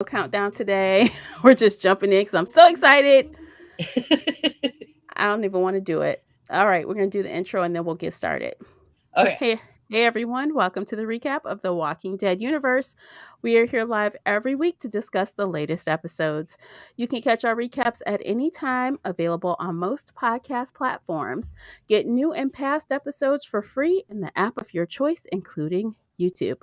countdown today. We're just jumping in because I'm so excited. I don't even want to do it. All right, we're going to do the intro and then we'll get started. Okay. Hey everyone, welcome to the recap of the Walking Dead universe. We are here live every week to discuss the latest episodes. You can catch our recaps at any time, available on most podcast platforms. Get new and past episodes for free in the app of your choice, including YouTube.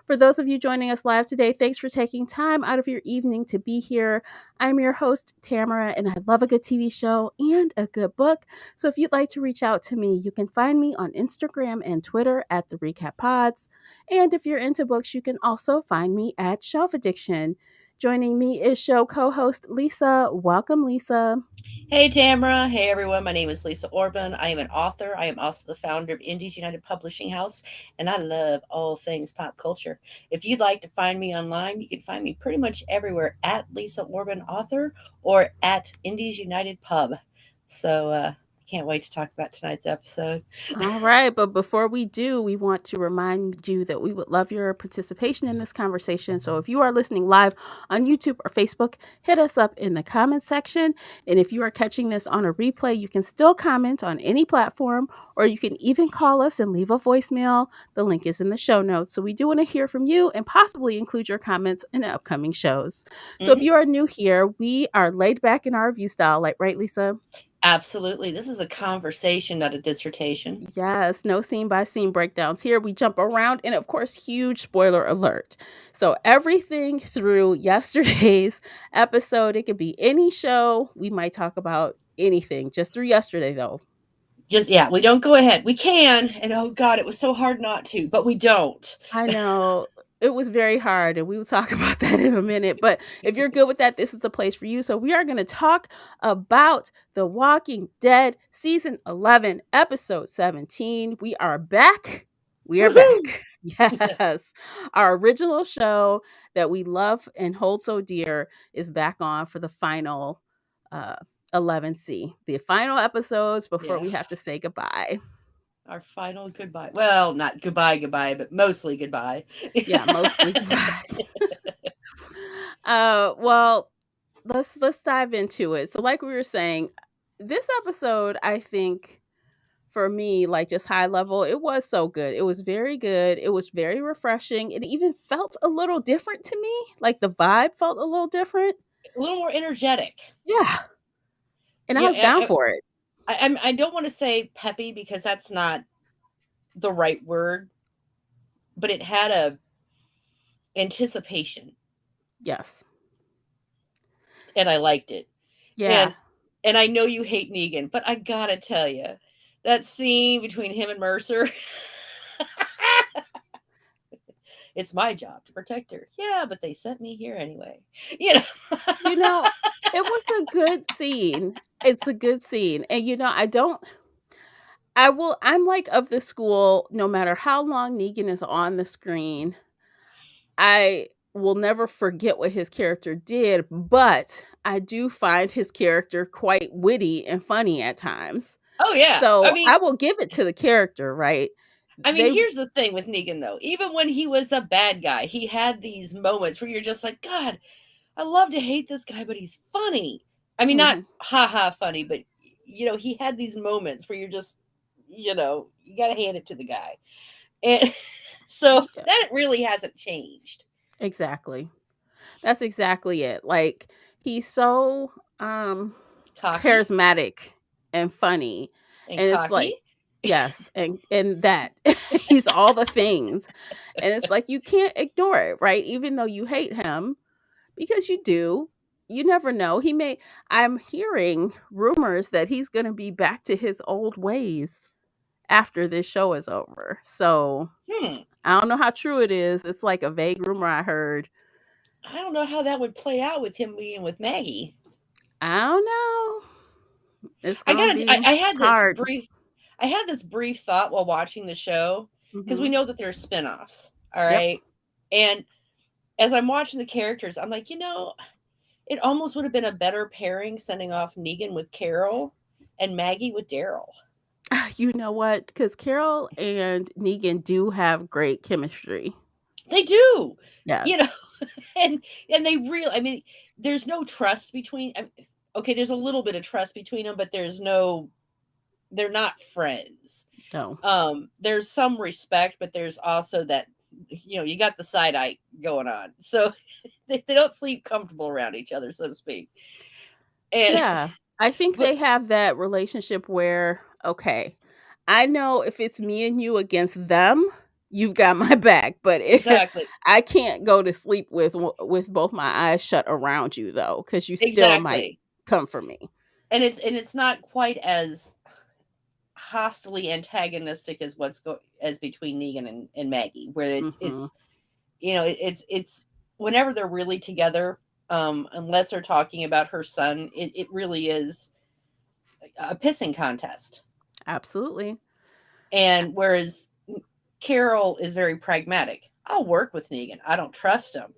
For those of you joining us live today, thanks for taking time out of your evening to be here. I'm your host, Tamara, and I love a good TV show and a good book. So if you'd like to reach out to me, you can find me on Instagram and Twitter at the Recap Pods. And if you're into books, you can also find me at Shelf Addiction. Joining me is show co-host Lisa. Welcome, Lisa. Hey, Tamara. Hey, everyone. My name is Lisa Orban. I am an author. I am also the founder of Indies United Publishing House, and I love all things pop culture. If you'd like to find me online, you can find me pretty much everywhere at Lisa Orban Author or at Indies United Pub. So, I can't wait to talk about tonight's episode. All right, but before we do, we want to remind you that we would love your participation in this conversation. So if you are listening live on YouTube or Facebook, hit us up in the comments section. And if you are catching this on a replay, you can still comment on any platform, or you can even call us and leave a voicemail. The link is in the show notes. So we do want to hear from you and possibly include your comments in upcoming shows. So if Mhm. you are new here, we are laid back in our review style, like, right, Lisa? Absolutely. This is a conversation, not a dissertation. Yes, no scene by scene breakdowns here. We jump around, and of course, huge spoiler alert. So, everything through yesterday's episode, it could be any show. We might talk about anything just through yesterday, though. Just, yeah, we don't go ahead. We can. And oh, God, it was so hard not to, but we don't. I know it was very hard, and we will talk about that in a minute. But if you're good with that, this is the place for you. So, we are going to talk about The Walking Dead season 11, episode 17. We are back. We are Woohoo! back. Yes. Our original show that we love and hold so dear is back on for the final uh, 11C, the final episodes before Yeah. we have to say goodbye. Our final goodbye. Well, not goodbye, goodbye, but mostly goodbye. Yeah, mostly goodbye. Well, let's dive into it. So like we were saying, this episode, I think for me, like just high level, it was so good. It was very good. It was very refreshing. It even felt a little different to me. Like the vibe felt a little different. A little more energetic. Yeah. And I Yeah, was down for it. I don't want to say peppy because that's not the right word, but it had a anticipation, Yes. and I liked it. Yeah. And and I know you hate Negan, but I gotta tell you, that scene between him and Mercer, it's my job to protect her. Yeah, but they sent me here anyway. You know. You know, it was a good scene. It's a good scene. And I don't I'm like of the school, no matter how long Negan is on the screen, I will never forget what his character did, but I do find his character quite witty and funny at times. Oh yeah. I So mean, I will give it to the character, right? I mean, They here's the thing with Negan though. Even when he was the bad guy, he had these moments where you're just like, God, I love to hate this guy, but he's funny. I mean, not Mhm. haha funny, but he had these moments where you're just, you got to hand it to the guy. And so Yeah, that really hasn't changed. exactly. That's exactly it. Like he's so Cocky charismatic and funny. and And it's cocky. like, yes, and that he's all the things. And it's like you can't ignore it, right? Even though you hate him, because you do. You never know. I'm hearing rumors that he's going to be back to his old ways after this show is over. So, Hmm. I don't know how true it is. It's like a vague rumor I heard. I don't know how that would play out with him being with Maggie. I don't know. It's I going to got. be hard. I had this brief thought while watching the show because we Mhm. know that there's spin-offs. All Yep. right, and as I'm watching the characters, I'm like, it almost would have been a better pairing sending off Negan with Carol and Maggie with Daryl. You know what? Cuz Carol and Negan do have great chemistry. They do, you Yes. know. and and they really, I mean, there's no trust between, okay, there's a little bit of trust between them, but there's no, they're not friends. No. There's some respect, but there's also that, you got the side eye going on. So they don't sleep comfortable around each other, so to speak. And Yeah. I think but they have that relationship where, okay, I know if it's me and you against them, you've got my back, but exactly, I can't go to sleep with both my eyes shut around you though, cuz you still might exactly. come for me. And it's not quite as hostily antagonistic as as between Negan and Maggie, where Mhm. it's whenever they're really together, unless they're talking about her son, it really is a pissing contest. Absolutely. And whereas Carol is very pragmatic. I'll work with Negan. I don't trust him.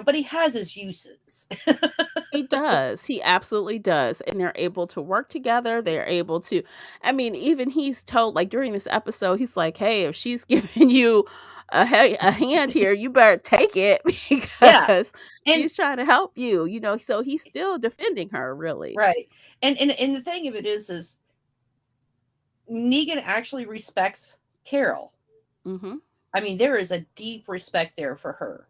But he has his uses. He does. He absolutely does. And they're able to work together. They're able to, I mean, even he's told, like during this episode, he's like, hey, if she's giving you a hand here, you better take it Yeah. because And she's trying to help you, so he's still defending her, really. right. And the thing of it is Negan actually respects Carol. Hmm. I mean, there is a deep respect there for her.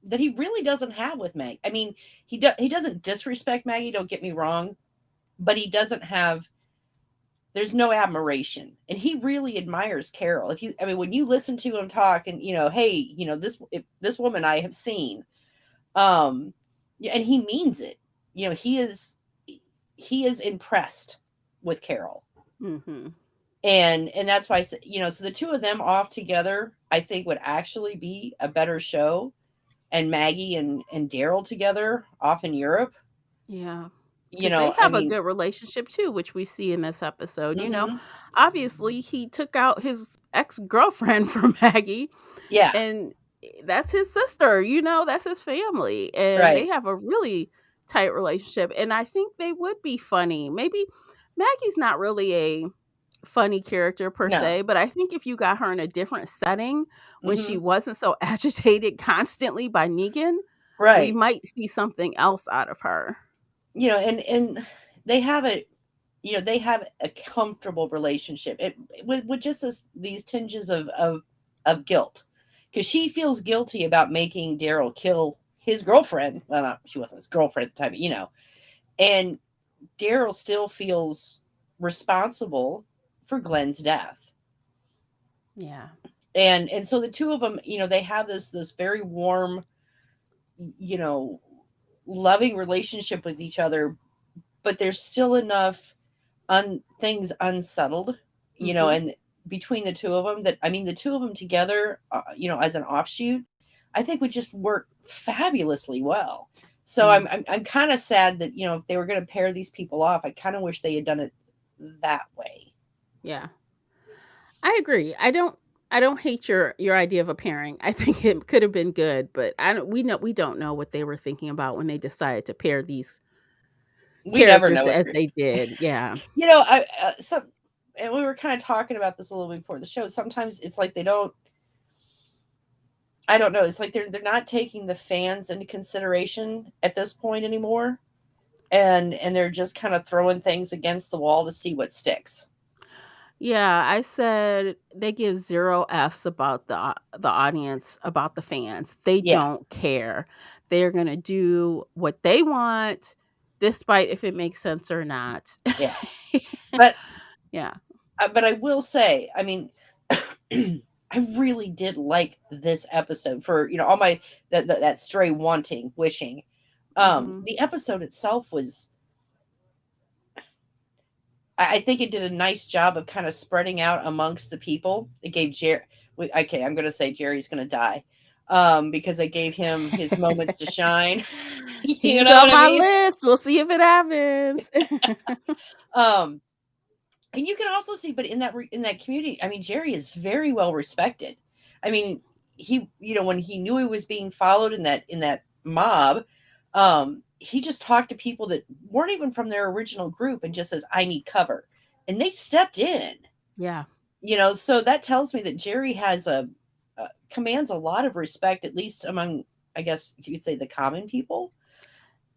That he really doesn't have with Meg. I mean, he doesn't disrespect Maggie, don't get me wrong, but he doesn't have, there's no admiration, and he really admires Carol. If you I mean, when you listen to him talk, and hey, this woman I have seen, yeah, and he means it. He is impressed with Carol. Hmm. And that's why I said, so the two of them off together, I think would actually be a better show. And Maggie and Daryl together off in Europe, Yeah. Because they I have a mean, good relationship too, which we see in this episode. hmm, Obviously, he took out his ex girlfriend for Maggie, yeah, and that's his sister, that's his family, and they right, have a really tight relationship, and I think they would be funny. Maybe Maggie's not really a funny character per no, se, but I think if you got her in a different setting when she hmm, wasn't so agitated constantly by Negan, we right, might see something else out of her. and they have a comfortable relationship. With just these tinges of guilt, because she feels guilty about making Daryl kill his girlfriend. Well, not, she wasn't his girlfriend at the time, but and Daryl still feels responsible for Glenn's death. Yeah. And so the two of them, they have this very warm, you know loving relationship with each other, but there's still enough things unsettled, Mhm. and between the two of them, that, I mean, the two of them together, as an offshoot, I think would just work fabulously well. So Yeah. I'm kind of sad that, if they were going to pair these people off, I kind of wish they had done it that way. Yeah. I agree. I don't hate your idea of a pairing. I think it could have been good, but we don't know what they were thinking about when they decided to pair these We never characters know what as they're they did. Yeah. I some and we were kind of talking about this a little bit before the show. Sometimes it's like they don't. I don't know. It's like they're not taking the fans into consideration at this point anymore, and they're just kind of throwing things against the wall to see what sticks. Yeah, I said they give 0 Fs about the audience, about the fans. They Yeah, don't care. They're gonna do what they want, despite if it makes sense or not. yeah. But Yeah. I will say, I mean, I really did like this episode for all my that stray wanting wishing. Mhm. The episode itself was, I think it did a nice job of kind of spreading out amongst the people. It gave Jerry. Okay, I'm going to say Jerry's going to die, because I gave him his moments to shine. You He's know on what I my mean? list. We'll see if it happens. Um, and you can also see, but in that community, I mean, Jerry is very well respected. I mean, he, when he knew he was being followed in that mob, he just talked to people that weren't even from their original group and just says, "I need cover," and they stepped in. Yeah. So that tells me that Jerry has commands a lot of respect, at least among I guess you could say the common people.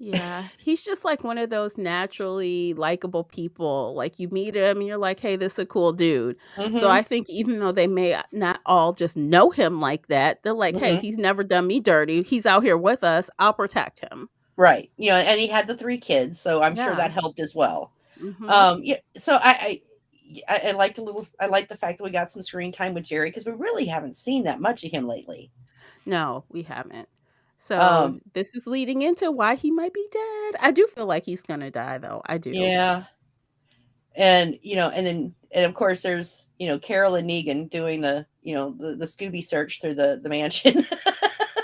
Yeah, he's just like one of those naturally likable people. Like you meet him and you're like, "Hey, this is a cool dude." So Mm-hmm. I think even though they may not all just know him like that, they're like, "Hey, Mm-hmm. he's never done me dirty. He's out here with us. I'll protect him." Right. And he had the 3 kids, so I'm sure Yeah. that helped as well. Mhm. Yeah. So I liked a little. I like the fact that we got some screen time with Jerry because we really haven't seen that much of him lately. No, we haven't. So Um. this is leading into why he might be dead. I do feel like he's gonna die though. I do. Yeah. And of course there's Carol and Negan doing the Scooby search through the mansion.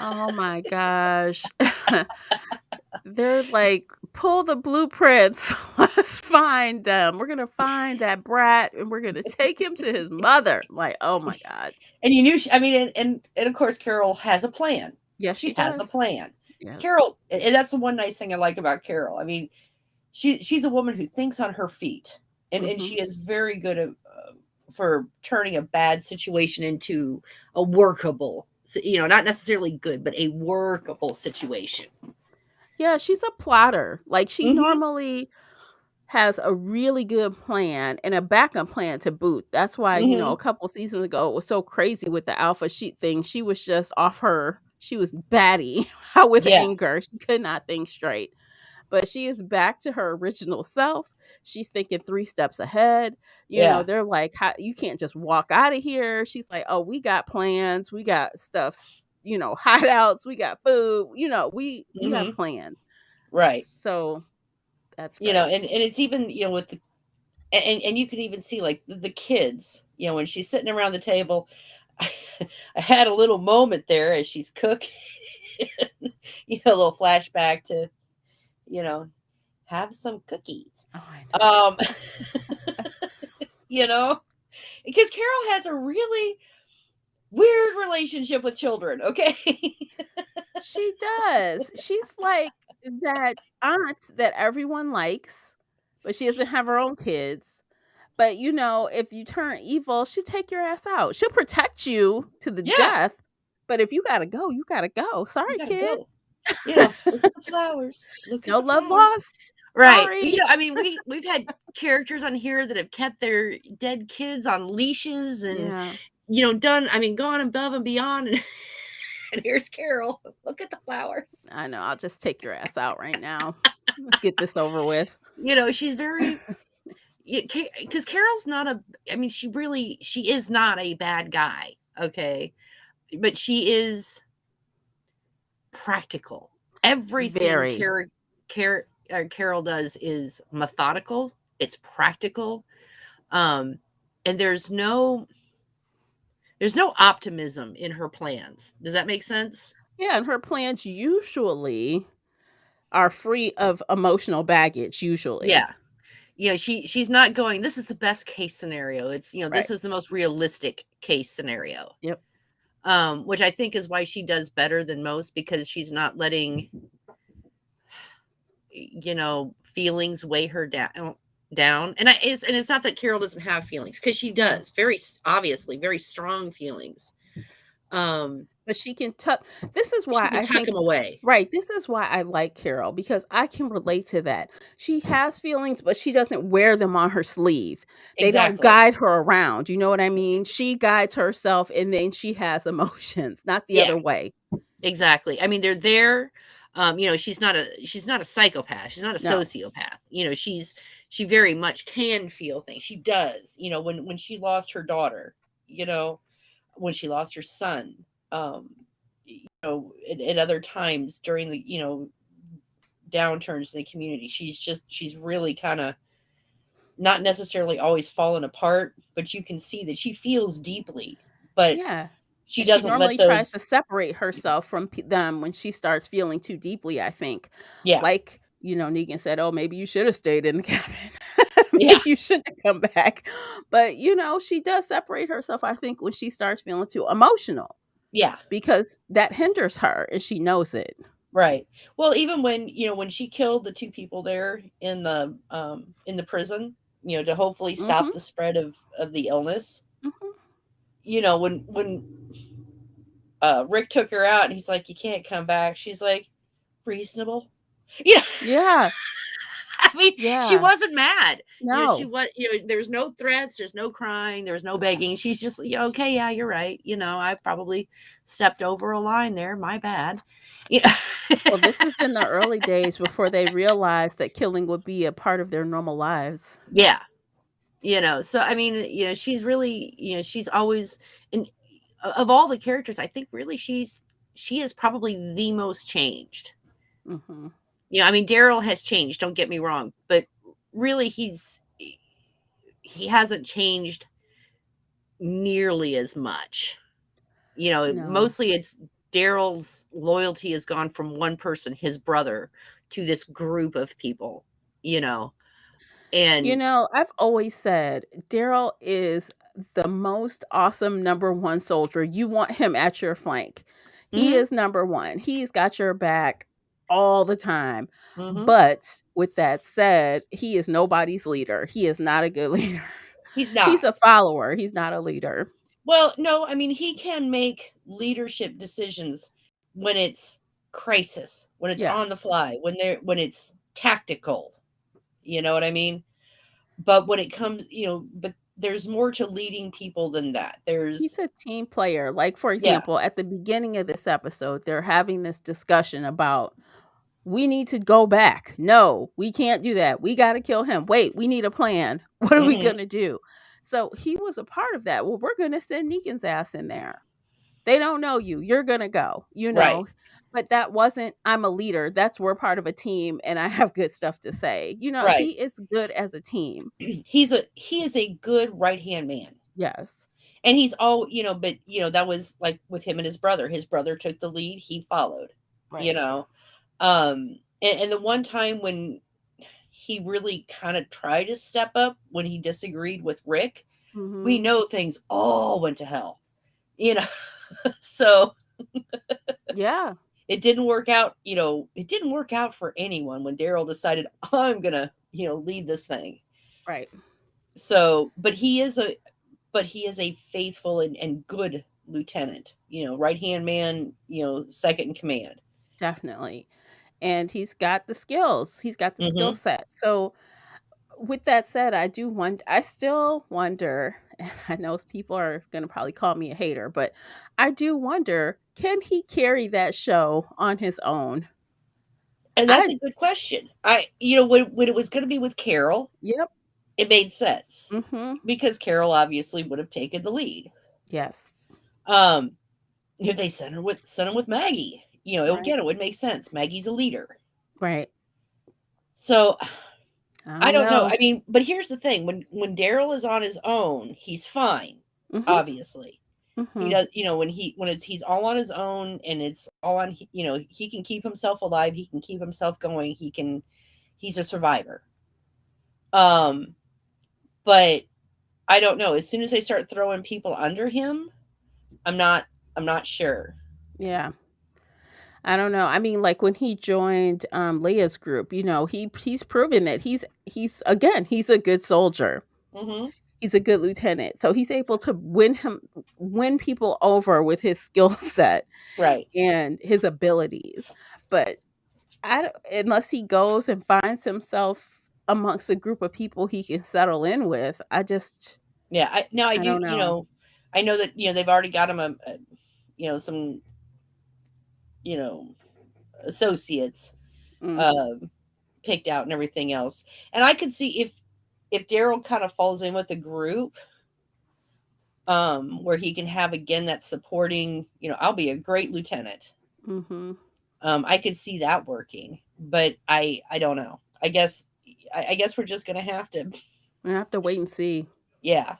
Oh my gosh. They're like, "Pull the blueprints. Let's find them. We're gonna find that brat and we're gonna take him to his mother." Like, oh my god. And you knew I mean and of course Carol has a plan. Yes, she She has a does. plan. Yeah. Carol, and that's the one nice thing I like about Carol. I mean, she's a woman who thinks on her feet, and Mhm. she is very good at for turning a bad situation into a workable, not necessarily good, but a workable situation. Yeah, she's a plotter. Like she Hmm. normally has a really good plan and a backup plan to boot. That's why, Hmm. a couple seasons ago it was so crazy with the alpha sheet thing. She was just off her she was batty with Yeah, anger. She could not think straight. But she is back to her original self. She's thinking 3 steps ahead. yeah. They're like, "How you can't just walk out of here." She's like, "Oh, we got plans. We got stuff, hideouts. We got food. We got Hmm. plans." Right. So that's great. And it's even with the and you can even see like the kids, when she's sitting around the table. I had a little moment there as she's cooking, a little flashback to, you know, have some cookies. Oh, I know. Um, you know, because Carol has a really weird relationship with children, okay? She does. She's like that aunt that everyone likes, but she doesn't have her own kids. But, if you turn evil, she'll take your ass out. She'll protect you to the Yeah, death, but if you gotta go, you gotta go. you Sorry, gotta kid. go. Look at the flowers. Look at No the love flowers. lost. Right. Sorry. I mean, we've had characters on here that have kept their dead kids on leashes and Yeah, done. I mean, gone above and beyond. And, and here's Carol. Look at the flowers. I know. I'll just take your ass out right now. Let's get this over with. She's very because Carol's not a. I mean, she is not a bad guy. Okay, but she is practical. Everything Very, Carol does is methodical. It's practical. Um, and there's no optimism in her plans. Does that make sense? yeah, and her plans usually are free of emotional baggage, usually. Yeah. She's not going, this is the best case scenario. It's, Right. this is the most realistic case scenario. Yep. Which I think is why she does better than most because she's not letting, feelings weigh her down. And it's not that Carol doesn't have feelings because she No. does very obviously very strong feelings. Um, But she can tuck this is she why can I tuck think them away. right, this is why I like Carol because I can relate to that. She has feelings, but she doesn't wear them on her sleeve. They don't Exactly. guide her around, you know what I mean? She guides herself and then she has emotions, not the Yeah. other way. Exactly. I mean, they're there. She's not a psychopath. She's not a No. sociopath. She very much can feel things. She does. When she lost her daughter, you know, when she lost her son, at other times during the downturns in the community, she's really kind of not necessarily always fallen apart, but you can see that she feels deeply, but Yeah. she And she doesn't let normally tries to those. separate herself from them when she starts feeling too deeply, I think. Yeah, Like, Negan said, "Oh, maybe you should have stayed in the cabin. yeah, Maybe you shouldn't have come back." But, she does separate herself, I think, when she starts feeling too emotional yeah. because that hinders her and she knows it. Right. Well, even when she killed the 2 people there in the prison, to hopefully stop Mhm. the spread of the illness, Mhm. when Rick took her out, and he's like, "You can't come back." She's like, "Reasonable." You know, Yeah. I mean, she Yeah. wasn't mad. She No. was. There's no threats. There's no crying. There's no begging. She's just, "Yeah, okay, yeah, you're right. I probably stepped over a line there. My bad." Yeah, Well, this is in the early days before they realized that killing would be a part of their normal lives. yeah. So I mean, she's really, she's always, and of all the characters, I think really she is probably the most changed. Mhm. I mean, Daryl has changed, don't get me wrong, but really he hasn't changed nearly as much. No. Mostly it's Daryl's loyalty has gone from one person, his brother, to this group of people, you know. You And know, I've always said Daryl is the most awesome number 1 soldier. You want him at your flank. He mhm, is number 1. He's got your back all the time. mhm. But with that said, he is nobody's leader. He is not a good leader. He's He's not. a follower. He's not a leader. Well, no, I mean, he can make leadership decisions when it's crisis, when it's Yeah. on the fly, when it's tactical. You know what I mean? But when it comes, but there's more to leading people than that. He's There's a team player. Like, for Yeah. example, at the beginning of this episode, they're having this discussion about we need to go back. No, we can't do that. We got to kill him. Wait, we need a plan. What are we Mhm. going to do? So he was a part of that. Well, we're going to send Negan's ass in there. They don't know you. You're going to go, Right. But that wasn't, I'm a leader. That's we're part of a team and I have good stuff to say. Right. He is good as a team. He is a good right-hand man. Yes. And he's all, but that was like with him and his brother. His brother took the lead, he followed, you Right. know. And the one time when he really kind of tried to step up when he disagreed with Rick, we Hmm. know things all went to hell, you know. So Yeah. it didn't work out for anyone when Daryl decided, I'm gonna, lead this thing. Right. So, but he is a faithful and good lieutenant, right hand man, second in command. Definitely. And he's got the skills. He's got the skill Hmm. set. So with that said, I still wonder, and I know people are gonna probably call me a hater, but I do wonder, can he carry that show on his own? And that's a I good question. When it was going to be with Carol, Yep. it made sense Mhm. because Carol obviously would have taken the lead. Yes. Um, if they sent him with Maggie, Right. again, it would make sense. Maggie's a leader. Right. So I I don't don't know. know. I mean, but here's the thing: when Daryl is on his own, he's fine. Mhm. Obviously, he Mhm. does. When he's all on his own and it's all on. He can keep himself alive. He can keep himself going. He's a survivor. Um, but I don't know. As soon as they start throwing people under him, I'm not. I'm not sure. Yeah. I don't know. I mean, like when he joined Leah's group, he's proven that he's a good soldier. Hmm. He's a good lieutenant. So he's able to win people over with his skill set Right. and his abilities. But I don't, unless he goes and finds himself amongst a group of people he can settle in with, Yeah. I I do. don't know. I know that they've already got him some you know associates Mm, um picked out and everything else. And I could see if Daryl kind of falls in with the group, where he can have again that supporting, I'll be a great lieutenant. mhm. I could see that working, but I don't know. I guess we're just gonna have to. We have to wait and see. Yeah.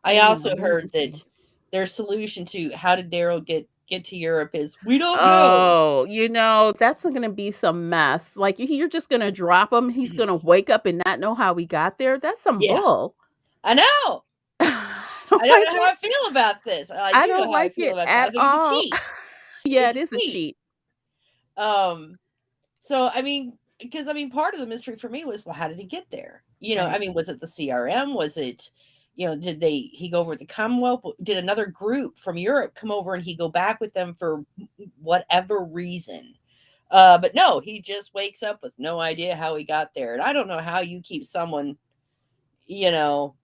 I Yeah, also wait heard and see. that their solution to how did Daryl get to Europe is we don't know. Oh, that's gonna be some mess. Like, you're just gonna drop him, he's gonna wake up and not know how he got there? That's some Yeah, bull. I know. I I don't don't like know how it. I feel about this. I I do know don't how I like feel it about that. I at think it's a all. cheat. Yeah, It's it a is a cheat. cheat. Um, so I mean, because part of the mystery for me was, well, how did he get there? I Right. mean, was it the CRM? Was it, did he go over with the Commonwealth? Did another group from Europe come over and he go back with them for whatever reason? But no, he just wakes up with no idea how he got there. And I don't know how you keep someone,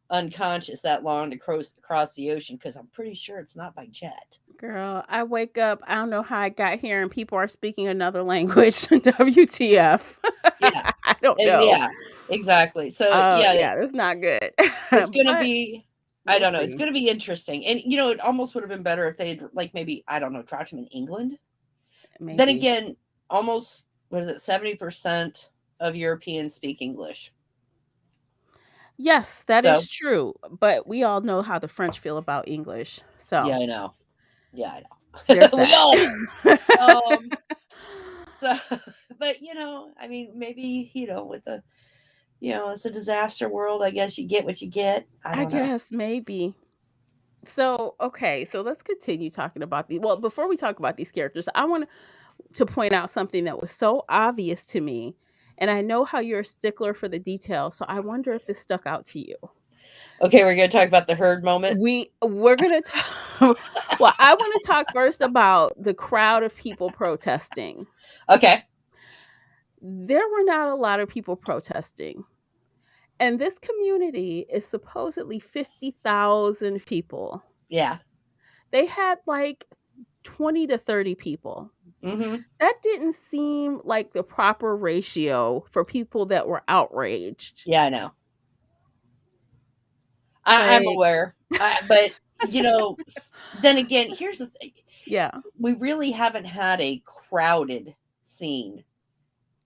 unconscious that long to cross the ocean, because I'm pretty sure it's not by jet. Girl, I wake up, I don't know how I got here, and people are speaking another language. WTF. Yeah. I don't know. Yeah, exactly. So Oh, yeah, yeah, that's not good. it's gonna But be, I we'll don't know, it's see. gonna be interesting. And it almost would have been better if they'd, like, maybe, I don't know, dropped him in England. Then Maybe. again, almost, what is it, 70% of Europeans speak English. Yes, that is So true. But we all know how the French feel about English. yeah, So I know. Yeah, I there's know. We that. all know. Um, so, but I mean, maybe, with it's a disaster world. I guess you get what you get. I I don't know. guess maybe. So, okay, so let's continue talking about the well, before we talk about these characters, I want to point out something that was so obvious to me. And I know how you're a stickler for the details, so I wonder if this stuck out to you. Okay, we're gonna talk about the herd moment. We're gonna talk. Well, I want to talk first about the crowd of people protesting. Okay. There were not a lot of people protesting, and this community is supposedly 50,000 people. Yeah. They had like 20 to 30 people. Mm-hmm. That didn't seem like the proper ratio for people that were outraged. Yeah, I know. I'm Like, aware. But then again, here's the thing: yeah, we really haven't had a crowded scene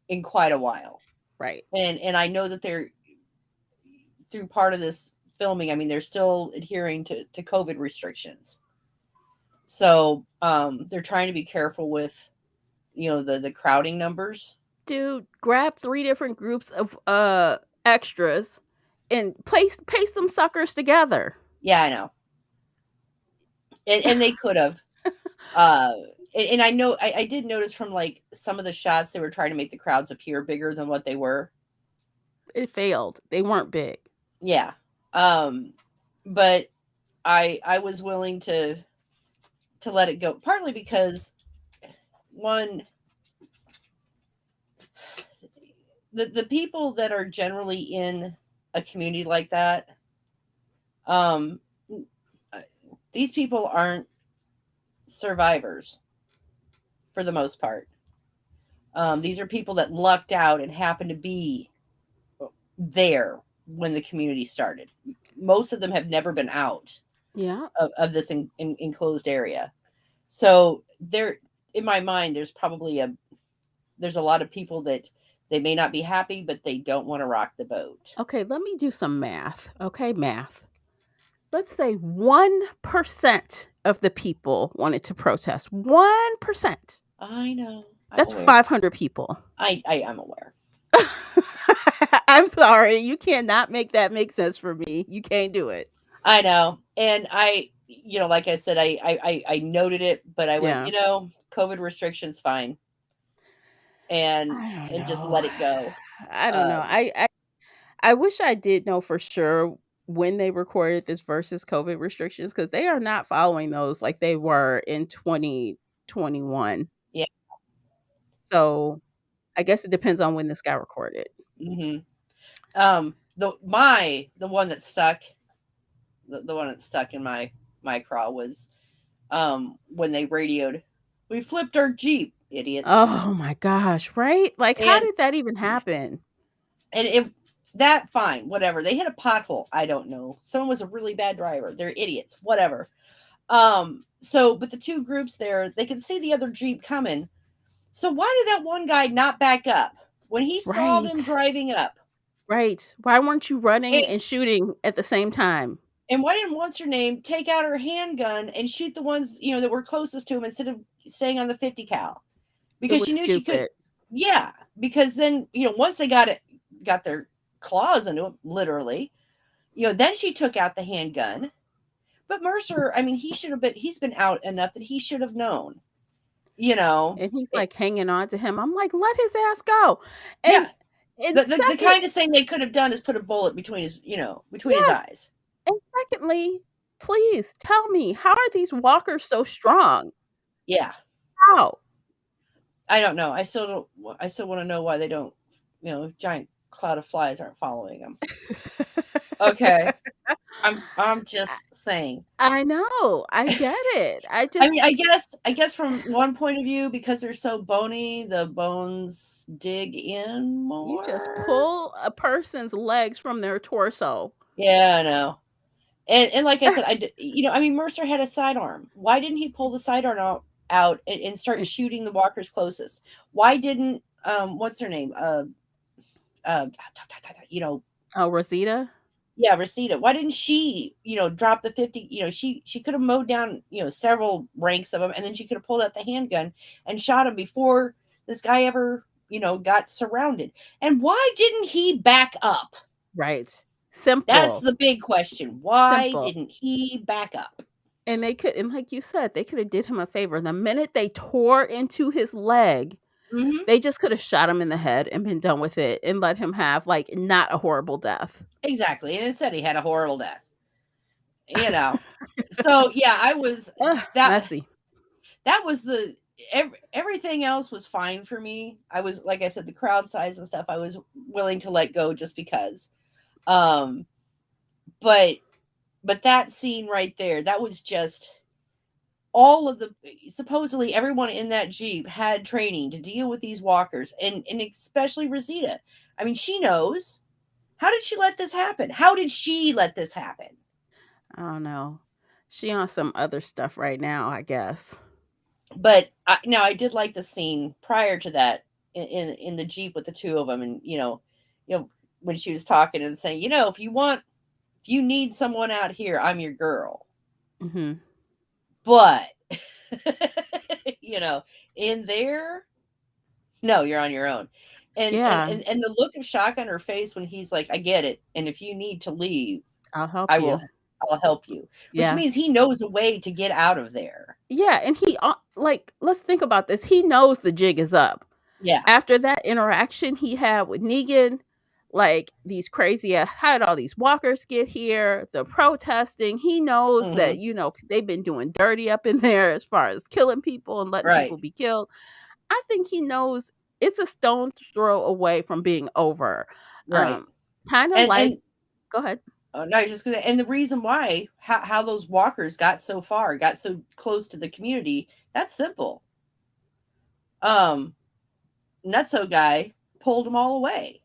in quite a while, right. and I know that they're, through part of this filming, I mean, they're still adhering to COVID restrictions. So they're trying to be careful with the crowding numbers. Dude, grab three different groups of extras and paste them suckers together. Yeah, I know. And they could have. Uh, and I know I did notice from, like, some of the shots, they were trying to make the crowds appear bigger than what they were. It failed. They weren't big. Yeah. But I was willing to let it go, partly because, one, the people that are generally in a community like that, um these people aren't survivors for the most part. These are people that lucked out and happened to be there when the community started. Most of them have never been out Yeah. of this enclosed area. So there, in my mind, there's a lot of people that they may not be happy, but they don't want to rock the boat. Okay, let me do some math. Okay, math. Let's say 1% of the people wanted to protest. 1%. I know. I'm That's aware. 500 people. I am aware. I'm sorry. You cannot make that make sense for me. You can't do it. I know. And like I said, I noted it, but I went, Yeah. COVID restrictions, fine. And I don't just know. let it go. I don't know. Um, I wish I did know for sure when they recorded this versus COVID restrictions because they are not following those like they were in 2021. yeah. So I guess it depends on when this got recorded. Hmm. The one that stuck, the one that stuck in my craw was, when they radioed, "We flipped our Jeep, idiots." Oh my gosh, right? Like, how And did that even happen? if that, fine, whatever. They hit a pothole. I don't know. Someone was a really bad driver. They're idiots. Whatever. So, but the two groups there, they could see the other Jeep coming. So why did that one guy not back up when he saw them Right. driving up? Right. Why weren't you running And, and shooting at the same time? and why didn't what's her name take out her handgun and shoot the ones that were closest to him instead of staying on the 50 cal? It Because was she knew she could. stupid. Yeah, because then once they got their claws into him, literally. Then she took out the handgun. But Mercer, I mean, he's been out enough that he should have known. You know, And he's it, like hanging on to him. I'm like, let his ass go. And yeah. and The second, kindest thing they could have done is put a bullet between his yes, eyes. And secondly, please tell me, how are these walkers so strong? Yeah. How? I don't know. I still want to know why they don't, giant cloud of flies aren't following them. Okay. I'm I just saying. I know. I get it. I mean, I guess from one point of view, because they're so bony, the bones dig in you just more. pull a person's legs from their torso. Yeah, I know. And like I said, I mean, Mercer had a sidearm. Why didn't he pull the sidearm out and start And shooting the walkers closest? Why didn't what's her name? Uh you know, oh, Rosita? yeah, Rosita. Why didn't she, drop the 50, she could have mowed down, several ranks of them, and then she could have pulled out the handgun and shot him before this guy ever, got surrounded. And why didn't he back up? Right. That's Simple. the big question. Why Simple. didn't he back up? And they could, and like you said, they could have did him a favor. The minute they tore into his leg, Mhm. they just could have shot him in the head and been done with it and let him have like not a horrible death. Exactly, and instead he had a horrible death, you know? So, yeah, I was Ugh, that messy. that was the everything else was fine for me. I was like I said, the crowd size and stuff, I was willing to let go just because. Um, but that scene right there, that was just all of the supposedly everyone in that Jeep had training to deal with these walkers, and especially Rosita. I mean, she knows. How did she let this happen? How did she let this happen? I don't know. She on some other stuff right now, I guess. But now I did like the scene prior to that in the Jeep with the two of them, and when she was talking and saying, if you need someone out here, I'm your girl. Hmm. But you know, in there, no, you're on your own. And and Yeah, and and the look of shock on her face when he's like, I get it, and if you need to leave, I'll help I will you. I'll help you. Which Yeah. means he knows a way to get out of there. Yeah, and like, let's think about this. He knows the jig is up. Yeah. After that interaction he had with Negan, like these crazy how did all these walkers get here, the protesting, he knows that, Hmm. they've been doing dirty up in there as far as killing people and letting people Right. be killed. I think he knows it's a stone throw away from being over. Right. Um, kind of like, And go ahead. no, just gonna, and the reason why how those walkers got so far, got so close to the community, that's simple. Um, Nutso guy pulled them all away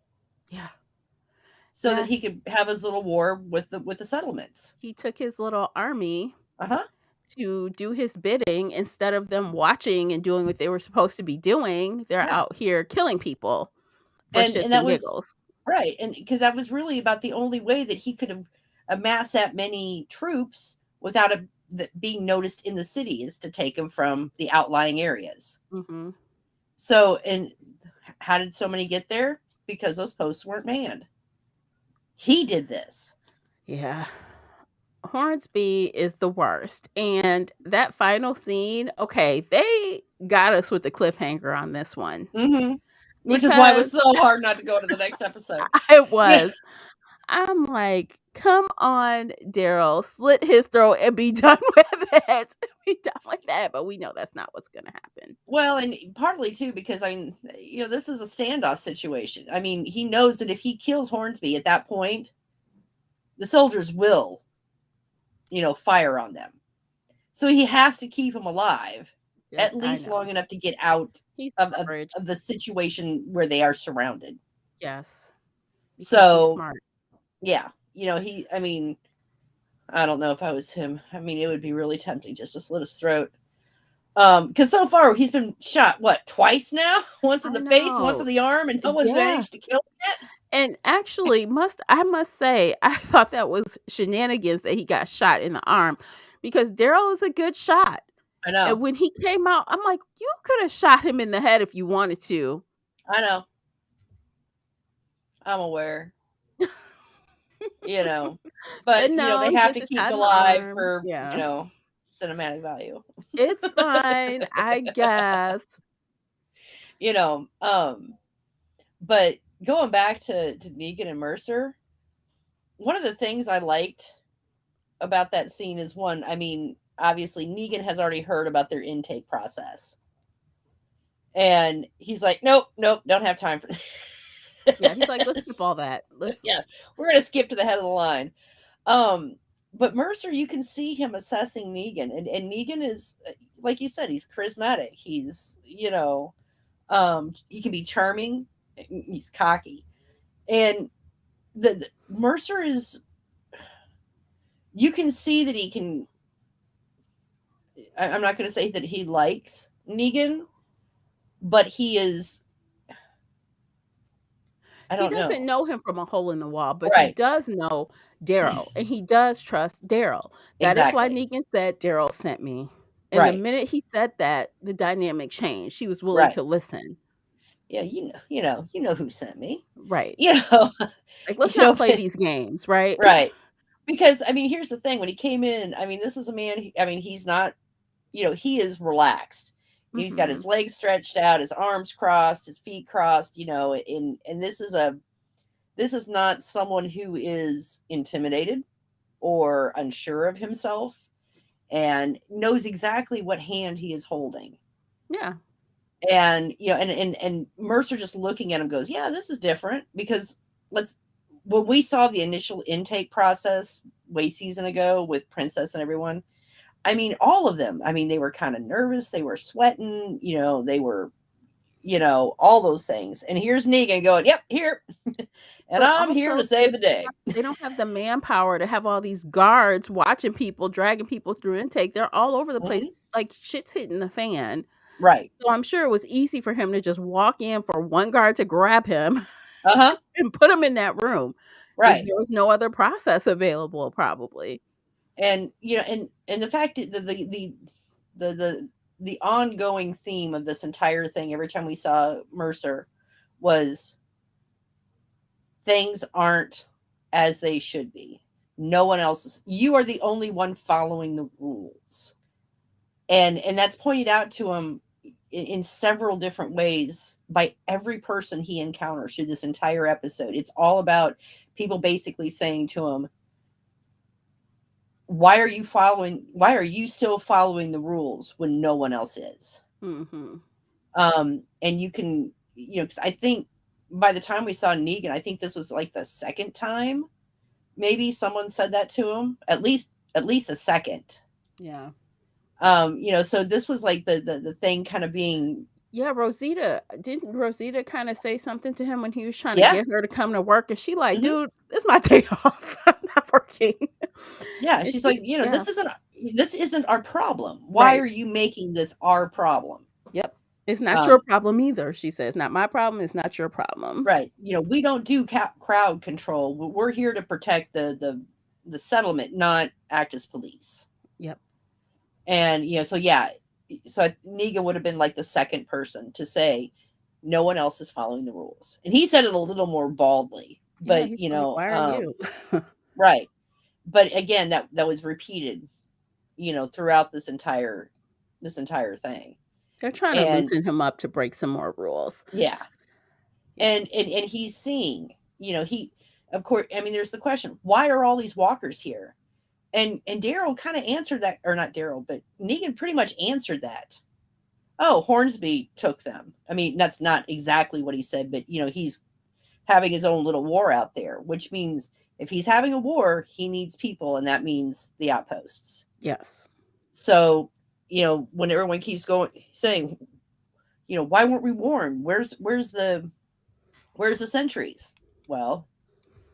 Yeah. so that Yeah. he could have his little war with the settlements. He took his little army Uh huh. to do his bidding instead of them watching and doing what they were supposed to be doing. They're Yeah, out here killing people for and shits that and was giggles. right, and because that was really about the only way that he could have amassed that many troops without being noticed in the city is to take them from the outlying areas. Mhm. So, and how did so many get there? Because those posts weren't manned. He did this. Yeah. Hornsby is the worst. And that final scene, okay, they got us with the cliffhanger on this one Hmm. Which is why it was because so hard not to go to the next episode. it Yeah, was. I'm like, come on, Daryl, slit his throat and be done with it. Be done with that. But we know that's not what's going to happen. well, and partly too because I mean, this is a standoff situation. I mean, he knows that if he kills Hornsby at that point, the soldiers will, fire on them. So he has to keep him alive Yeah, at I least know. long enough to get out He's of, of, courage. of the situation where they are surrounded. Yes, because he's So, smart. yeah, I mean, I don't know if I was him. I mean, it would be really tempting just to slit his throat. Because so far he's been shot what twice now, once in I the face, once in know. the arm, and no one's Yeah. managed to kill him yet. And actually, I must say, I thought that was shenanigans that he got shot in the arm because Daryl is a good shot. I And know, when he came out, I'm like, you could have shot him in the head if you wanted to. I know, I'm aware, you know, But but no, they he have gets to a keep shot him in the alive arm. for Yeah. cinematic value. It's fine, I guess. you know, um, but going back to Negan and Mercer, one of the things I liked. about that scene is one, I mean, obviously Negan has already heard about their intake process. And he's like, "Nope, nope, don't have time for Yeah, he's like, let's skip this." all that. Let's. Yeah, we're gonna skip to the head of the line. Um, but Mercer, you can see him assessing Negan, and Negan is, like you said, he's charismatic. He's, he can be charming. He's cocky, and the Mercer is. You can see that he can. I'm not going to say that he likes Negan, but he is. I He don't doesn't know. know him from a hole in the wall, but he Right. does know Daryl, and he does trust Daryl. That is why Exactly. Negan said, "Daryl sent me." And the Right. minute he said that, the dynamic changed. She was willing Right. to listen. Yeah. You know who sent me. Right. You know. Like, let's You not know. play these games, right? Right. Because I mean, here's the thing: when he came in, I mean, this is a man. I mean, he's not. He is relaxed. He's got Mhm. his legs stretched out, his arms crossed, his feet crossed. And this is not someone who is intimidated or unsure of himself and knows exactly what hand he is holding. Yeah. And and Mercer just looking at him goes, "Yeah, this is different." Because let's when we saw the initial intake process way season ago with Princess and everyone, I mean, all of them, I mean, they were kind of nervous, they were sweating, they were, all those things. And here's Negan going, "Yep, here." And But I'm here to also, save the day. they don't have the manpower to have all these guards watching people, dragging people through intake. They're all over the place, Mhm. like shit's hitting the fan. Right. So I'm sure it was easy for him to just walk in for one guard to grab him Uh-huh. and put him in that room because Right. there was no other process available probably. And and the fact that the the ongoing theme of this entire thing every time we saw Mercer was things aren't as they should be. No one else is. You are the only one following the rules. And that's pointed out to him in several different ways by every person he encounters through this entire episode. It's all about people basically saying to him, why are you still following the rules when no one else is? Mhm. And you can, because I think by the time we saw Negan, I think this was like the second time maybe someone said that to him, at least a second. Yeah. So this was like the thing kind of being. Yeah, Rosita didn't Rosita kinda say something to him when he was trying to Yeah. get her to come to work, and she like, Hmm. "Dude, it's my day off. I'm not working." Yeah, And she's she like, yeah, this isn't our problem. Why right. are you making this our problem? Yep. "It's not your Um, problem either," she says. "Not my problem, it's not your problem." right. We don't do crowd control. We're here to protect the settlement, not act as police. Yep. And so yeah, so Negan would have been like the second person to say no one else is following the rules, and he said it a little more baldly, Yeah, but he's like, "Why are you?" right. But again, that was repeated, throughout this entire thing. They're trying to And loosen him up to break some more rules. yeah, Yeah. and he's seeing, he of course, I mean, there's the question, why are all these walkers here? And Daryl kind of answered that, or not Daryl, but Negan pretty much answered that. Oh, Hornsby took them. I mean, that's not exactly what he said, but he's having his own little war out there, which means if he's having a war, he needs people, and that means the outposts. Yes. So, when everyone keeps going saying, why weren't we warned? Where's the sentries? Well,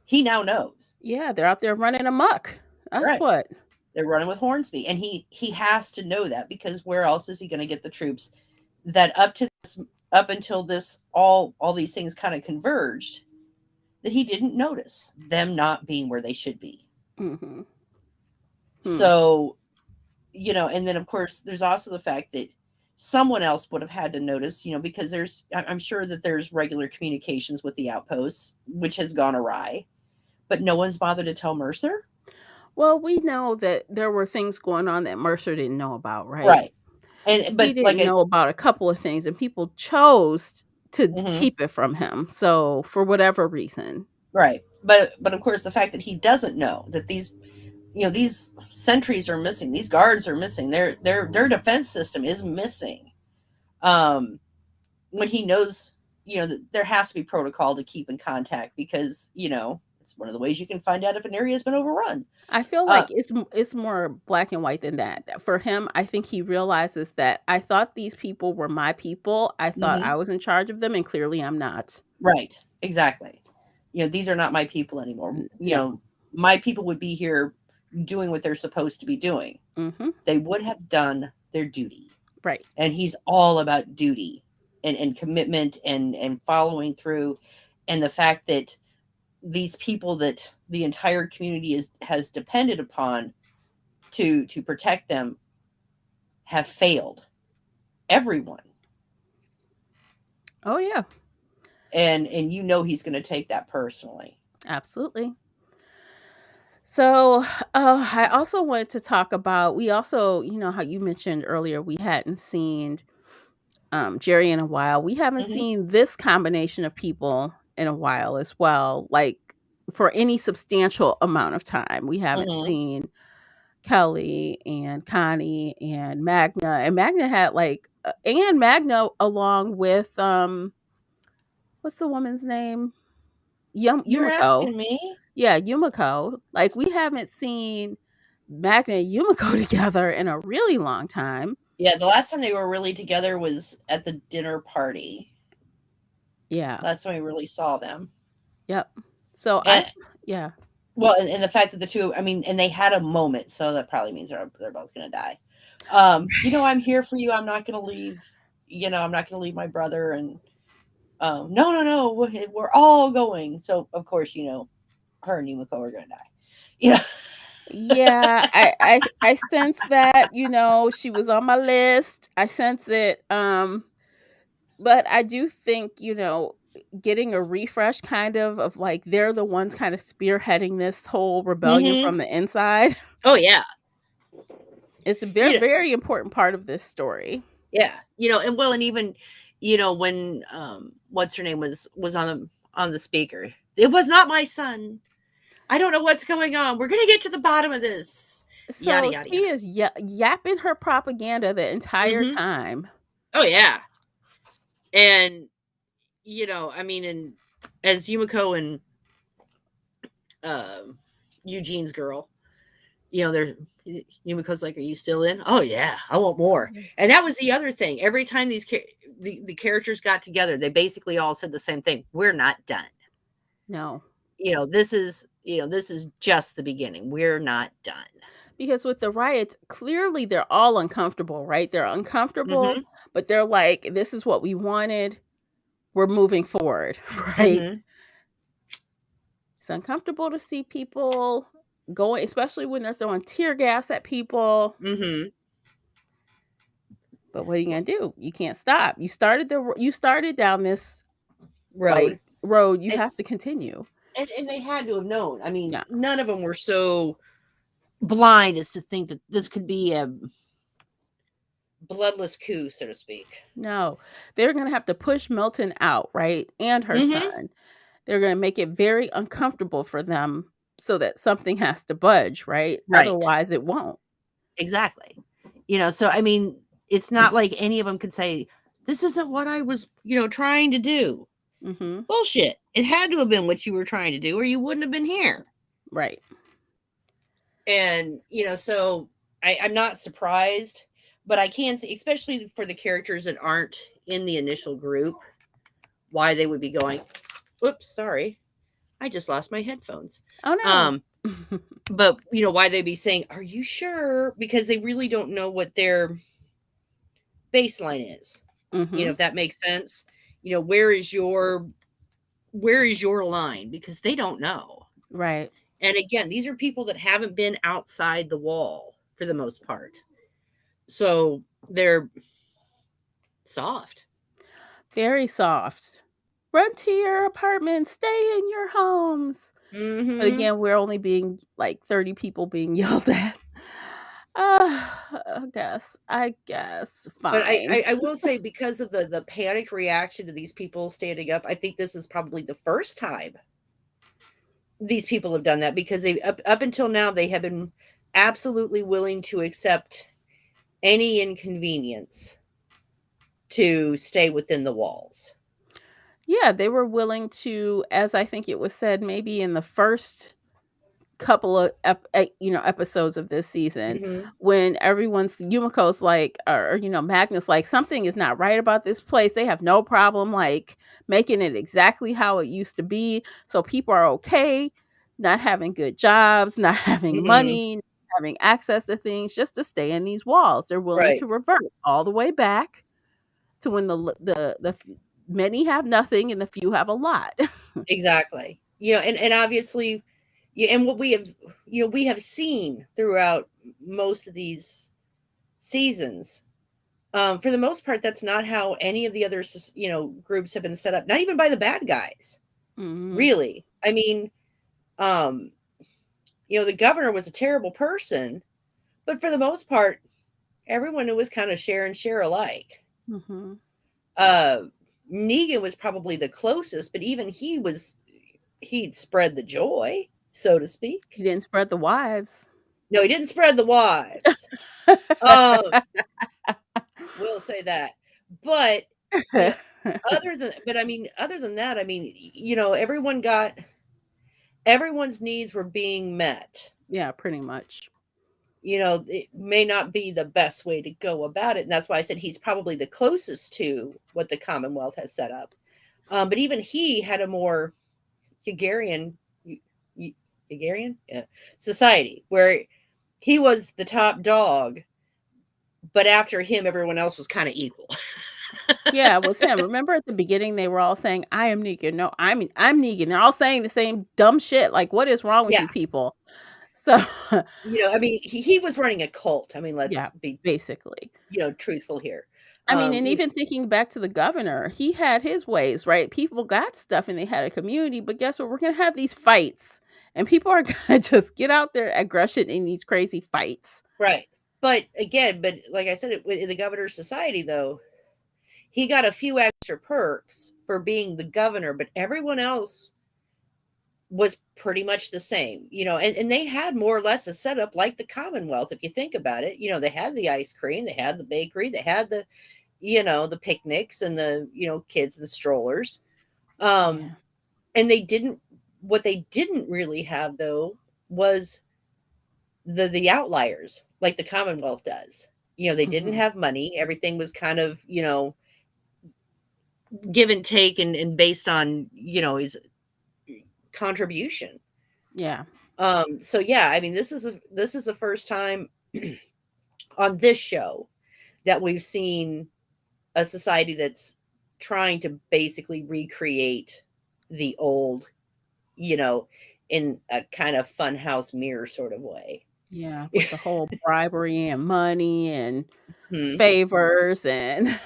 he now knows. Yeah, they're out there running amok. That's Right. what. They're running with Hornsby, and he has to know that, because where else is he going to get the troops that up until this all these things kind of converged, that he didn't notice them not being where they should be. Mhm. Hmm. So, and then of course there's also the fact that someone else would have had to notice, because I'm sure that there's regular communications with the outposts, which has gone awry, but no one's bothered to tell Mercer. Well, we know that there were things going on that Mercer didn't know about, right? Right. And He but like didn't I know about a couple of things, and people chose to Mhm. keep it from him, for whatever reason. Right. But of course the fact that he doesn't know that these, these sentries are missing, these guards are missing, their defense system is missing. Um, when he knows, that there has to be protocol to keep in contact, because it's one of the ways you can find out if an area has been overrun. I feel like Uh, it's more black and white than that. For him, I think he realizes that I thought these people were my people. I thought I mhm. was in charge of them, and clearly I'm not. Right, exactly. These are not my people anymore. No. My people would be here doing what they're supposed to be doing. Mhm. They would have done their duty. Right. And he's all about duty and commitment and following through, and the fact that these people that the entire community has depended upon to protect them have failed everyone. Oh yeah. And he's going to take that personally. Absolutely. So, I also wanted to talk about we also, how you mentioned earlier we hadn't seen Jerry in a while. We haven't Hmm. seen this combination of people in a while as well. Like for any substantial amount of time. We haven't Hmm. seen Kelly and Connie and Magna. And Magna had like and Magna along with what's the woman's name? You're Yumiko. asking me? Yeah, Yumiko. Like we haven't seen Magna and Yumiko together in a really long time. Yeah, the last time they were really together was at the dinner party. Yeah. Last time we really saw them. Yep. So I And yeah. well, and the fact that the two, I mean, and they had a moment, so that probably means they're both going to die. I'm here for you. I'm not going to leave. I'm not going to leave my brother. And no, no, no, we're all going. So of course, her and Yumiko are going to die. You know. Yeah, I sense that, she was on my list. I sense it. But I do think, getting a refresh kind of like they're the ones kind of spearheading this whole rebellion Hmm. from the inside. Oh yeah. It's a very, You know, very important part of this story. yeah. And well, and even when what's her name was on the speaker. It was not my son. I don't know what's going on. We're gonna get to the bottom of this. Yada So yada she yada. is yapping her propaganda the entire Hmm. time. Oh yeah. And I mean, and as Yumiko and um Eugene's girl, they're Yumiko's like, "Are you still in?" "Oh yeah, I want more." And that was the other thing. Every time the characters got together, they basically all said the same thing: "We're not done. No. This is just the beginning. We're not done." Because with the riots, clearly they're all uncomfortable, right? They're uncomfortable, Mhm. but they're like, this is what we wanted. We're moving forward, right? Mhm. It's uncomfortable to see people going, especially when they're throwing tear gas at people. Mhm. But what are you gonna do? You can't stop. You started down this like Road. road. You And, have to continue. and they had to have known. I mean, Yeah. none of them were so blind as to think that this could be a bloodless coup, so to speak. No, they're gonna have to push Milton out, right? And her Mhm. son. They're gonna make it very uncomfortable for them so that something has to budge, right? Right. Otherwise, it won't. Exactly. So I mean, it's not like any of them could say, "This isn't what I was, trying to do." Mhm. Bullshit. It had to have been what you were trying to do, or you wouldn't have been here. Right. And so I'm not surprised, but I can see, especially for the characters that aren't in the initial group, why they would be going, "Oops, sorry, I just lost my headphones." Oh, Um, no. but why they'd be saying, "Are you sure?" Because they really don't know what their baseline is. Mhm. If that makes sense. Where is your line? Because they don't know. Right. And again, these are people that haven't been outside the wall for the most part. So they're soft. Very soft. Run to your apartment, stay in your homes. But Mhm. again, we're only being like 30 people being yelled at. I guess. But I, Fine. I I will say, because of the panic reaction to these people standing up, I think this is probably the first time these people have done that because they up until now they have been absolutely willing to accept any inconvenience to stay within the walls. Yeah, they were willing to, as I think it was said, maybe in the first couple of episodes of this season, Hmm. when everyone's Yumiko's like, or Magnus like, something is not right about this place. They have no problem like making it exactly how it used to be, so people are okay not having good jobs, not having Hmm. money, not having access to things, just to stay in these walls. They're willing Right. to revert all the way back to when many have nothing and the few have a lot. Exactly. And obviously, yeah, and what we have, we have seen throughout most of these seasons. For the most part, that's not how any of the other, groups have been set up. Not even by the bad guys, Mhm. really. I mean, um, the governor was a terrible person, but for the most part, everyone was kind of share and share alike. Mhm. Uh, Negan was probably the closest, but even he'd spread the joy, so to He speak. didn't spread the wives. No, he didn't spread the wives. Um, we'll say that. But you know, other than that, I mean, everyone's needs were being met. Yeah, pretty much. It may not be the best way to go about it, and that's why I said he's probably the closest to what the Commonwealth has set up. But even he had a more Hungarian, Hungarian, yeah, society where he was the top dog, but after him, everyone else was kind of equal. Yeah, it was him. Remember at the beginning they were all saying, "I am Negan. No, I'm Negan." They're all saying the same dumb shit. Like, what is wrong with Yeah, you people? So, I mean, he was running a cult. I mean, let's yeah, be, basically. truthful here. I mean, and You know, even thinking back to the governor, he had his ways, right? People got stuff and they had a community, but guess what? We're going to have these fights and people are going to just get out their aggression in these crazy fights. right. But again, like I said, in the governor's society, though, he got a few extra perks for being the governor, but everyone else was pretty much the same, and they had more or less a setup like the Commonwealth, if you think about it. They had the ice cream, they had the bakery, they had the picnics and the, kids, the strollers. Um, Yeah. and what they didn't really have though was the outliers like the Commonwealth does. They didn't Hmm. have money. Everything was kind of, give and take and based on, his contribution. Yeah. So yeah, I mean, this is the first time on this show that we've seen a society that's trying to basically recreate the old, you know, in a kind of funhouse mirror sort of way. Yeah. With the whole bribery and money and Hmm. favors and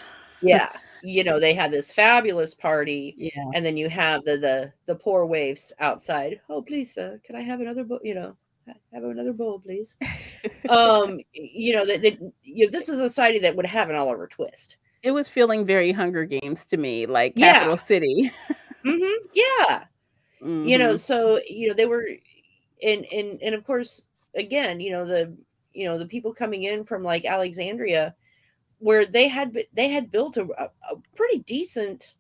Yeah, they had this fabulous party, yeah. and then you have the poor waifs outside. Oh, please, can I have another bowl? Have another bowl, please. This is a society that would have an Oliver Twist. It was feeling very Hunger Games to me, like Yeah. Capital City. Yeah. Mhm. So they were, and of course, again, the people coming in from like Alexandria, where they had built a pretty decent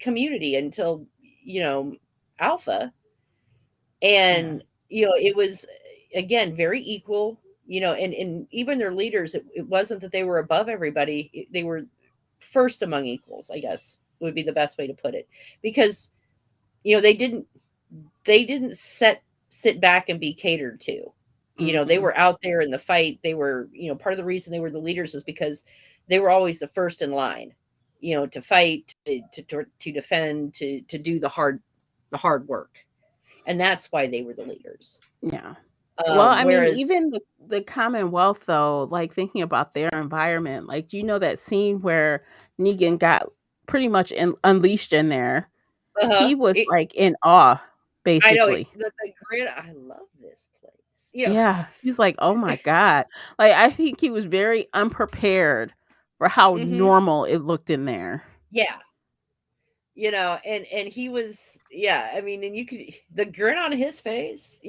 community until you know Alpha, Yeah. and it was again very equal. And even their leaders, it wasn't that they were above everybody. They were first among equals, I guess would be the best way to put it, because they didn't sit back and be catered to. They Mhm. were out there in the fight. They were, part of the reason they were the leaders is because they were always the first in line, to fight, to defend, to do the hard work. And that's why they were the leaders. Yeah. Well, I mean, Whereas, even the Commonwealth though, like thinking about their environment, like do you know that scene where Negan got pretty much unleashed in there? uh-huh, He was like in awe, I know basically. the grid. I love this place. Yeah, he's like, "Oh my god." Like, I think he was very unprepared for how Hmm. normal it looked in there. Yeah, and he was, yeah, I mean, and you could, the grin on his face.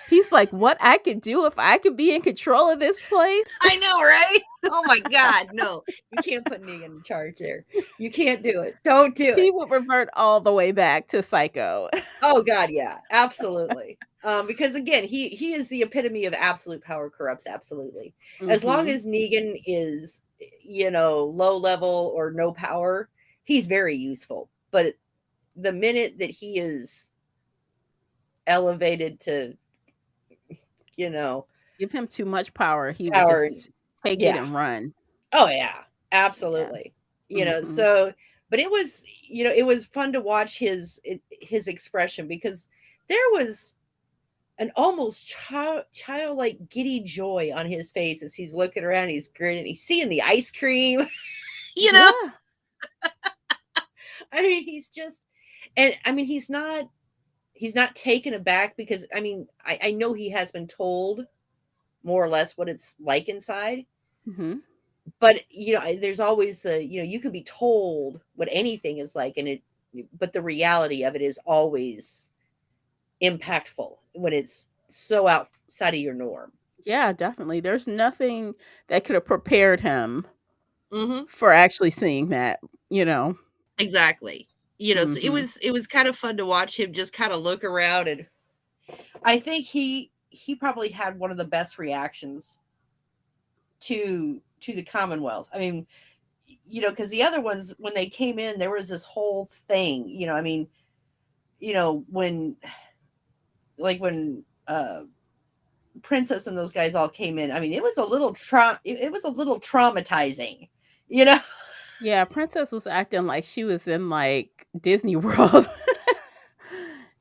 He's like, "What I could do if I could be in control of this place?" I know, right? Oh my god, no. You can't put Negan in charge there. You can't do it. Don't do He it. would revert all the way back to Psycho. Oh god, yeah, absolutely. Because again, he is the epitome of absolute power corrupts absolutely. As long Mhm. as Negan is, low level or no power, he's very useful. But the minute that he is elevated to, you know, Give him too much power, he would power, just take it yeah. and run. Oh yeah, Yeah. absolutely. Mhm. So but it was fun to watch his expression because there was an almost childlike giddy joy on his face as he's looking around, he's grinning, he's seeing the ice cream, you know? Yeah. I mean, he's just, and I mean, he's not taken aback because I mean, I know he has been told more or less what it's like inside, Mhm. but there's always you can be told what anything is like, but the reality of it is always impactful when it's so outside of your norm. Yeah, definitely. There's nothing that could have prepared him Hmm. for actually seeing that, you know? Exactly. So it Mhm. was it was kind of fun to watch him just kind of look around, and I think he probably had one of the best reactions to the Commonwealth. I mean, because the other ones, when they came in, there was this whole thing. I mean, when, like, when Princess and those guys all came in, I mean, it was a little traumatizing, you know. Yeah, Princess was acting like she was in, like, Disney World.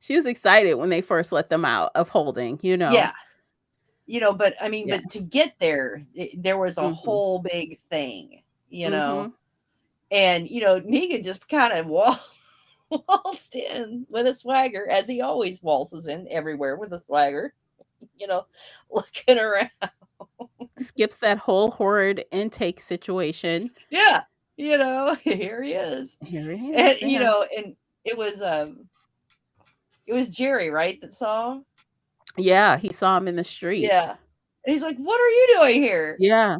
She was excited when they first let them out of holding, you know? Yeah, but I mean, Yeah. but to get there, there was a Mhm. whole big thing, Mhm. and Negan just kind of waltzed in with a swagger, as he always waltzes in everywhere with a swagger, you know, looking around. Skips that whole horrid intake situation. Yeah, here he is. Here he And is, yeah. it was it was Jerry, right, that saw him? Yeah, he saw him in the street. Yeah. And he's like, "What are you doing here?" Yeah.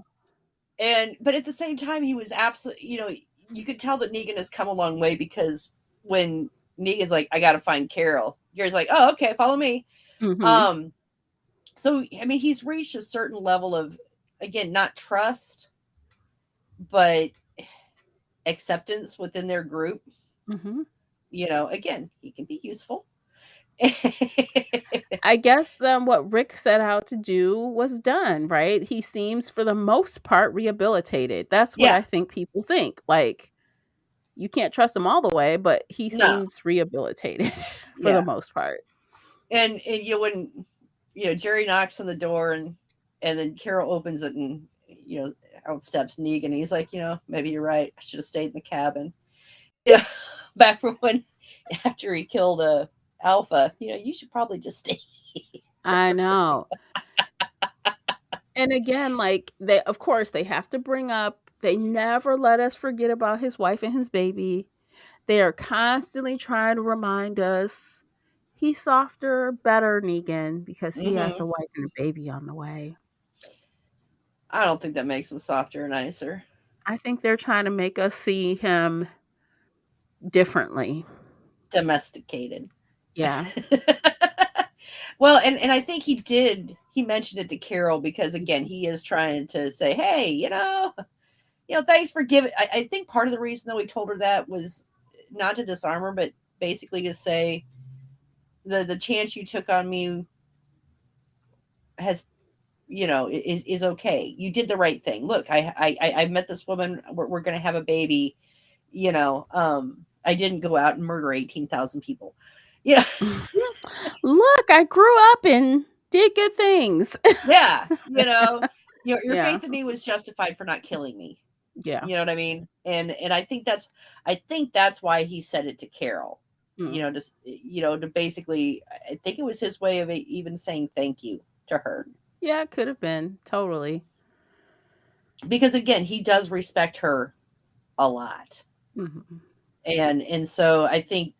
And but at the same time, he was absolutely, you could tell that Negan has come a long way, because when Negan's like, "I got to find Carol," Jerry's like, "Oh, okay, follow me." Mhm. Um, so I mean, he's reached a certain level of, again, not trust, but acceptance within their group. Mhm. Again, he can be useful. I guess, what Rick set out to do was done, right? He seems, for the most part, rehabilitated. That's what Yeah, I think people think. Like, you can't trust him all the way, but he no, seems rehabilitated for the yeah. most part. And when Jerry knocks on the door, and then Carol opens it, and out steps Negan. He's like, maybe you're right. I should have stayed in the cabin. Yeah, back from when, after he killed Alpha. You should probably just stay. I know. And again, like, they of course, they have to bring up they never let us forget about his wife and his baby. They are constantly trying to remind us he's softer, better, Negan, because he has a Hmm. wife and a baby on the way. I don't think that makes him softer or nicer. I think they're trying to make us see him differently. Domesticated. Yeah. Well, and I think he mentioned it to Carol, because again, he is trying to say, hey, thanks for giving. I think part of the reason that we told her that was not to disarm her, but basically to say, the chance you took on me has, is okay. You did the right thing. Look, I met this woman. We're going to have a baby. I didn't go out and murder 18,000 people. Yeah, Look, I grew up and did good things. yeah. Your Yeah. faith in me was justified for not killing me. Yeah. You know what I mean? And I think that's why he said it to Carol. Mm. Just to basically, I think it was his way of even saying thank you to her, Yeah, it could have been. Totally. because again, he does respect her a lot. Mhm. And so I think,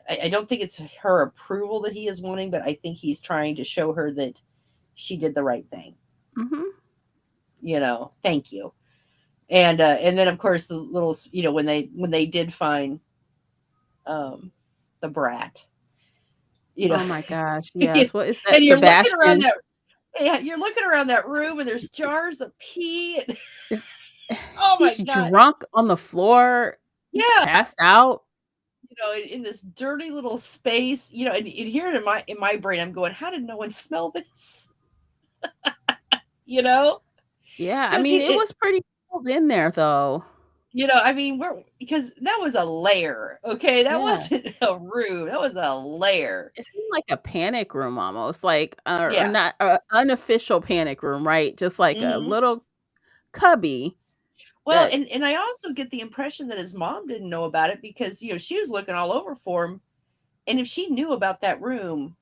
I don't think it's her approval that he is wanting, but I think he's trying to show her that she did the right thing. Mhm. Thank you. And then of course the little, when they did find um the brat, you know Oh my gosh, and yes. What is that? you're looking around Sebastian that yeah, you're looking around that room and there's jars of pee and is oh he's my god. drunk on the floor. He's Yeah, passed out. in this dirty little space, and here in my brain I'm going, how did no one smell this? You know? Yeah, I Because mean, it was pretty cold in there though. I mean, we're because that was a lair, okay? That Yeah. wasn't a room. That was a lair. It seemed like a panic room almost, like, or Yeah. not unofficial panic room, right? Just like a Mhm. little cubby Well, that and I also get the impression that his mom didn't know about it because, she was looking all over for him, and if she knew about that room,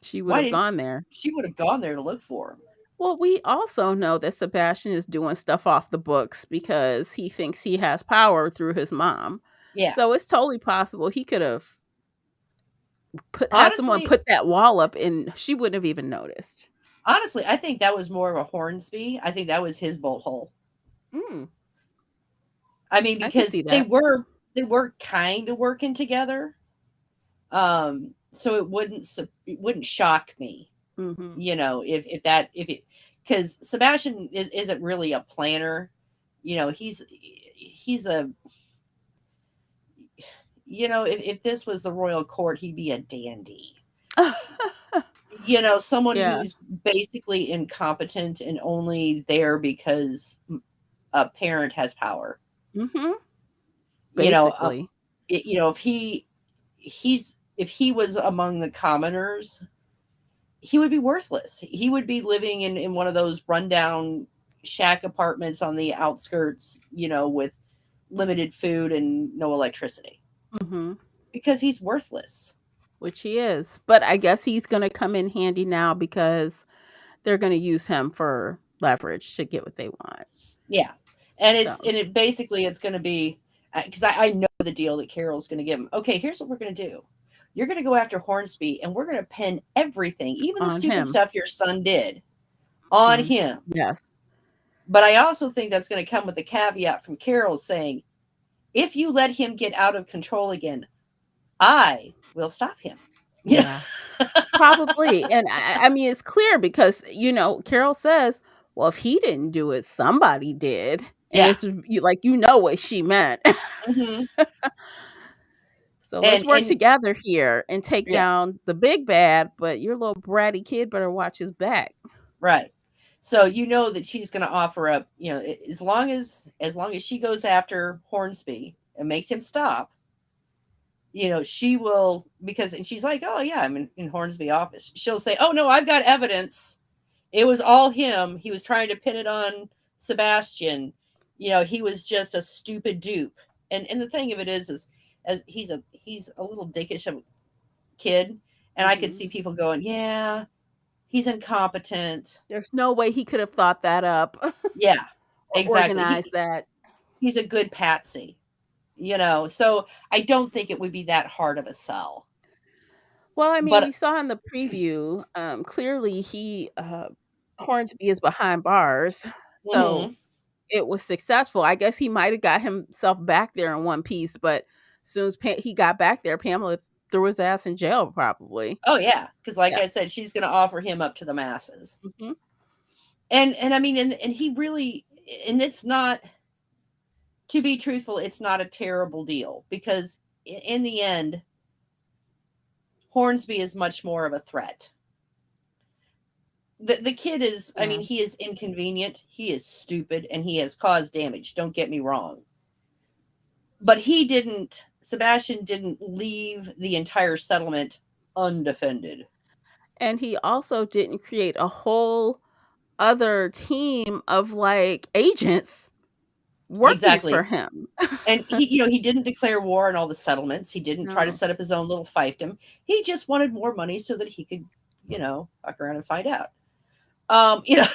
she would why have didn't gone there. she would have gone there to look for him. Well, we also know that Sebastian is doing stuff off the books because he thinks he has power through his mom. Yeah. So it's totally possible he could have put had someone Honestly put that wall up and she wouldn't have even noticed. honestly, I think that was more of a Hornsby. I think that was his bolt hole. Mm, I mean, I could because see they that. were they were kind of working together. So it wouldn't shock me, Mhm. if it because Sebastian isn't really a planner. He's a if this was the royal court, he'd be a dandy. Someone Yeah. who's basically incompetent and only there because a parent has power. Mhm. You know, um, Basically. if he was among the commoners, he would be worthless. He would be living in one of those rundown shack apartments on the outskirts, with limited food and no electricity Mhm. because he's worthless. Which he is. But I guess he's going to come in handy now because they're going to use him for leverage to get what they want. Yeah. And So, it basically it's going to be because I know the deal that Carol's going to give him. Okay, here's what we're going to do. You're going to go after Hornsby and we're going to pin everything, even the on stupid him. stuff your son did, on Mhm. him. Yes. But I also think that's going to come with a caveat from Carol saying, if you let him get out of control again, I will stop him. You know? Yeah. Probably. And I mean, it's clear because, Carol says, well, if he didn't do it, somebody did. And Yeah. it's like, what she meant. Hmm. So let's work And together here and take yeah, down the big bad, but your little bratty kid better watch his back. right. So you know that she's going to offer up, as long as she goes after Hornsby and makes him stop, she will because and she's like, oh yeah, I'm in Hornsby office. She'll say, oh no, I've got evidence. It was all him. He was trying to pin it on Sebastian. He was just a stupid dupe. And the thing of it is as he's a little dickish of a kid, and I could Mhm. see people going, yeah, he's incompetent. There's no way he could have thought that up Yeah, or exactly. organized that. He's a good patsy. So I don't think it would be that hard of a sell. Well, I mean, But we saw in the preview, clearly Hornsby is behind bars, so mhm. it was successful. I guess he might have got himself back there in one piece, but as soon as he got back there, Pamela threw his ass in jail, probably. Oh yeah, because like Yeah. I said, she's going to offer him up to the masses. Mhm. And I mean, and he really, and it's not, to be truthful, it's not a terrible deal because in the end, Hornsby is much more of a threat. The kid is, I Yeah. mean, he is inconvenient, he is stupid, and he has caused damage. Don't get me wrong. But Sebastian didn't leave the entire settlement undefended. And he also didn't create a whole other team of like agents working for Exactly. him. And he didn't declare war on all the settlements. He didn't try to No. set up his own little fiefdom. He just wanted more money so that he could, fuck around and find out. Um, you know,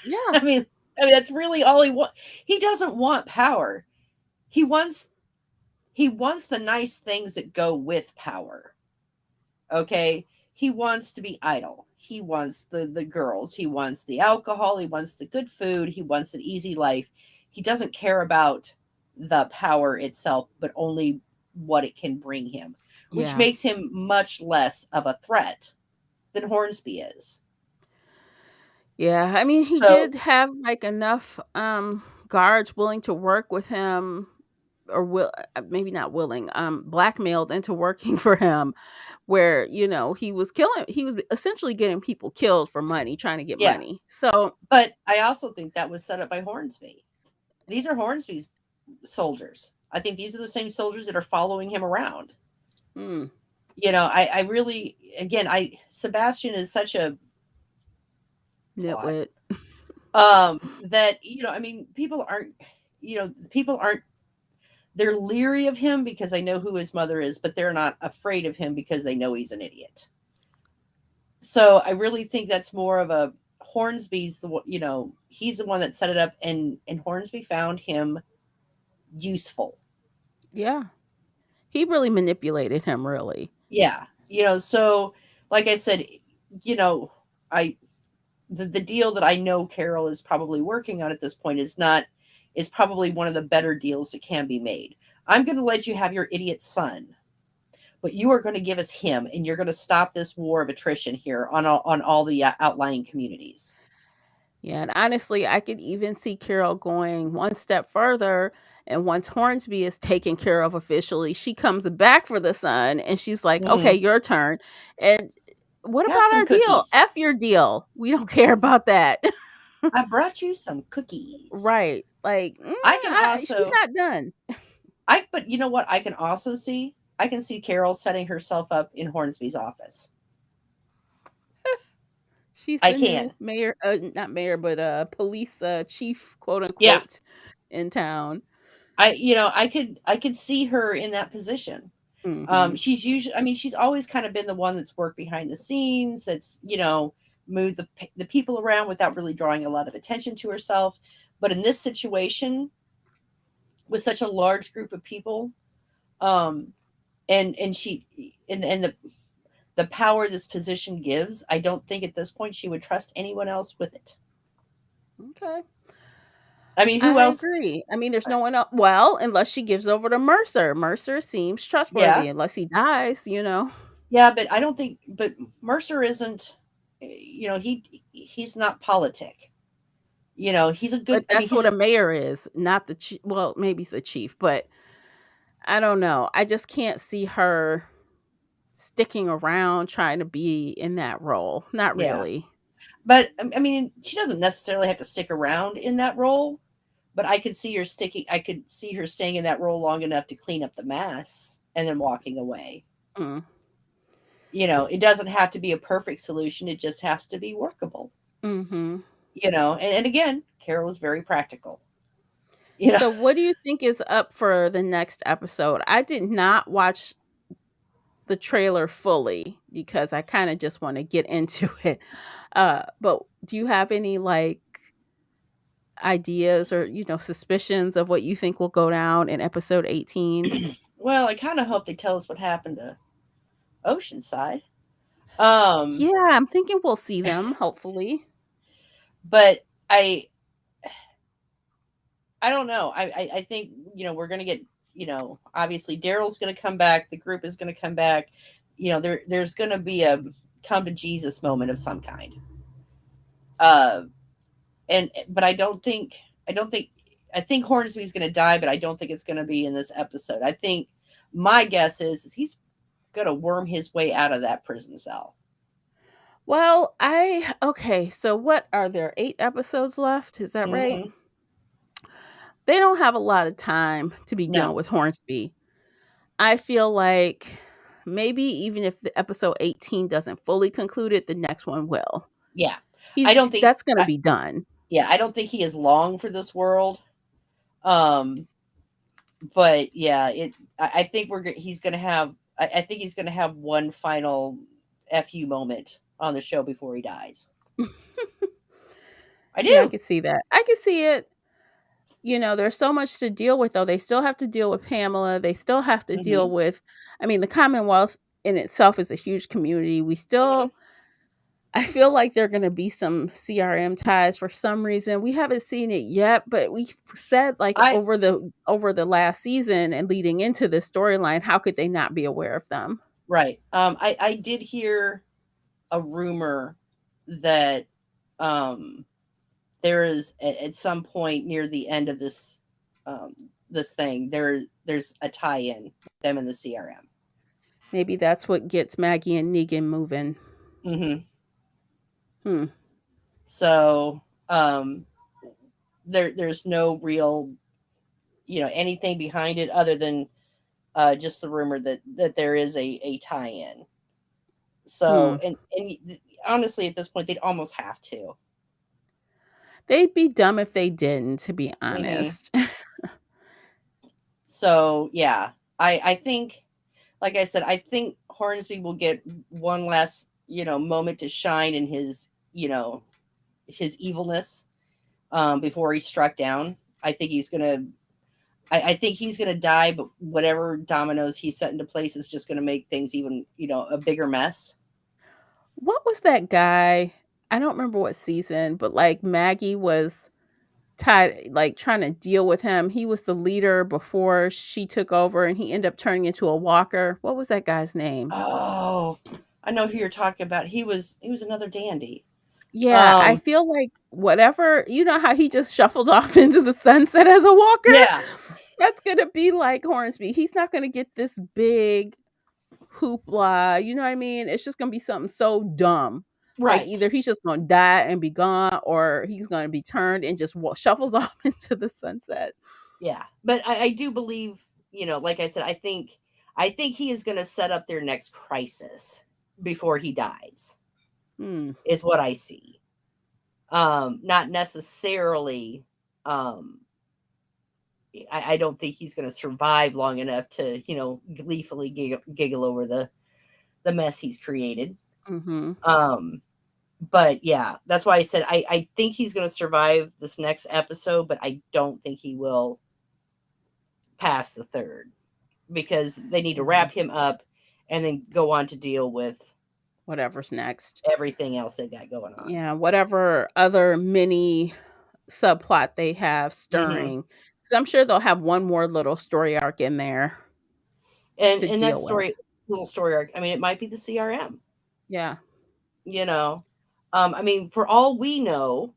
Yeah. I mean, that's really all he wants. He doesn't want power. He wants he wants the nice things that go with power. Okay? He wants to be idle. He wants the girls. He wants the alcohol. He wants the good food. He wants an easy life. He doesn't care about the power itself, but only what it can bring him, which Yeah. makes him much less of a threat than Hornsby is. Yeah, I mean, he So, did have, like, enough, guards willing to work with him or maybe not willing, blackmailed into working for him where, he was essentially getting people killed for money, trying to get yeah. money. So, But I also think that was set up by Hornsby. These are Hornsby's soldiers. I think these are the same soldiers that are following him around. mm, I really, again, Sebastian is such a twat. nitwit. That, I mean, people aren't, they're leery of him because they know who his mother is, but they're not afraid of him because they know he's an idiot. So I really think that's more of a Hornsby's he's the one that set it up, and Hornsby found him useful. Yeah. He really manipulated him, really. Yeah. So like I said, you know, I the deal that I know Carol is probably working on at this point is probably one of the better deals that can be made. I'm going to let you have your idiot son, but you are going to give us him, and you're going to stop this war of attrition here on all the outlying communities. Yeah, and honestly, I could even see Carol going one step further, and once Hornsby is taken care of officially, she comes back for the son, and she's like, "Okay, Mm. your turn." And what Have about some our deal? cookies. F your deal. We don't care about that. I brought you some cookies. Right. Like, I can she's also, not done. but you know what? I can also see. I can see Carol setting herself up in Hornsby's office. She's I the new can. mayor, not mayor, but police chief, quote Yeah. unquote, in town. I could see her in that position. Mhm. She's usually, I mean, she's always kind of been the one that's worked behind the scenes, that's, moved the people around without really drawing a lot of attention to herself. But in this situation, with such a large group of people, um, and she and the power this position gives, I don't think at this point she would trust anyone else with it. Okay. I mean, who I else? agree. I mean, there's no one else. Well, unless she gives over to Mercer. Mercer seems Yeah, trustworthy unless he dies. yeah, but I don't think. But Mercer isn't. He's not politic. He's a good. But I mean, that's what a mayor is, not the chief. Well, maybe it's the chief, but I don't know. I just can't see her sticking around trying to be in that role. Not yeah. really. But I mean, she doesn't necessarily have to stick around in that role. But I could see her sticking. I could see her staying in that role long enough to clean up the mess and then walking away. Mm. It doesn't have to be a perfect solution. It just has to be workable. Mhm. And again, Carol is very practical. You know, So what do you think is up for the next episode? I did not watch the trailer fully because I kind of just want to get into it. But do you have any like ideas or suspicions of what you think will go down in episode 18? well, I kind of hope they tell us what happened to Oceanside. Um, Yeah, I'm thinking we'll see them hopefully. but I don't know. I think we're gonna get obviously Daryl's gonna come back. The group is gonna come back. There's gonna be a come to Jesus moment of some kind. Uh, and but I don't think I think Hornsby's gonna die, but I don't think it's gonna be in this episode. I think my guess is he's gonna worm his way out of that prison cell. Well, okay, so what are there 8 episodes left? Is that right? Hmm. They don't have a lot of time to be No, done with Hornsby. I feel like maybe even if the episode 18 doesn't fully conclude it, the next one will. yeah, I don't He's think. That's gonna be done. Yeah, I don't think he is long for this world. Um, but yeah, I think he's gonna have. I think he's gonna have one final fu moment on the show before he dies. I Yeah, I do. could see that. I could see it. There's so much to deal with, though. They still have to deal with Pamela. They still have to deal Mhm. with, I mean, the Commonwealth in itself is a huge community. Mhm. I feel like there are going to be some CRM ties for some reason. We haven't seen it yet, but we said like I over the last season and leading into this storyline, how could they not be aware of them? Right. I did hear a rumor that um there is at some point near the end of this thing there's a tie-in with them in the CRM. Maybe that's what gets Maggie and Negan moving. Hmm. Hmm. So there's no real anything behind it other than just the rumor that there is a tie-in. So Hmm. and honestly, at this point, they'd almost have to. They'd be dumb if they didn't, to be Hmm. honest. So yeah, I think, like I said, I think Hornsby will get one last moment to shine in his evilness before he's struck down. I think he's gonna. I think he's gonna die, but whatever dominoes he set into place is just gonna make things even a bigger mess. What was that guy? I don't remember what season, but like Maggie was tied, like trying to deal with him. He was the leader before she took over, and he ended up turning into a walker. What was that guy's name? Oh, I know who you're talking about. He was another dandy. Yeah, I Um, feel like whatever, how he just shuffled off into the sunset as a walker? yeah, That's gonna be like Hornsby. He's not gonna get this big hoopla, you know what I mean? It's just gonna be something so dumb. Like right. either he's just gonna die and be gone, or he's gonna be turned and just shuffles off into the sunset. Yeah, but I do believe, like I said, I think he is going to set up their next crisis before he dies. Hmm. Is what I see. Not necessarily. Um, I don't think he's going to survive long enough to, gleefully giggle over the mess he's created. Mm-hmm. Um, but yeah, that's why I said I think he's going to survive this next episode, but I don't think he will pass the third, because they need to Yeah. wrap him up and then go on to deal with Whatever's next. everything else they've got going on. Yeah, whatever other mini subplot they have Hmm. stirring. Because I'm sure they'll have one more little story arc in there And to that deal with. story, little story arc. I mean, it might be the CRM. Yeah. You know, I mean, for all we know,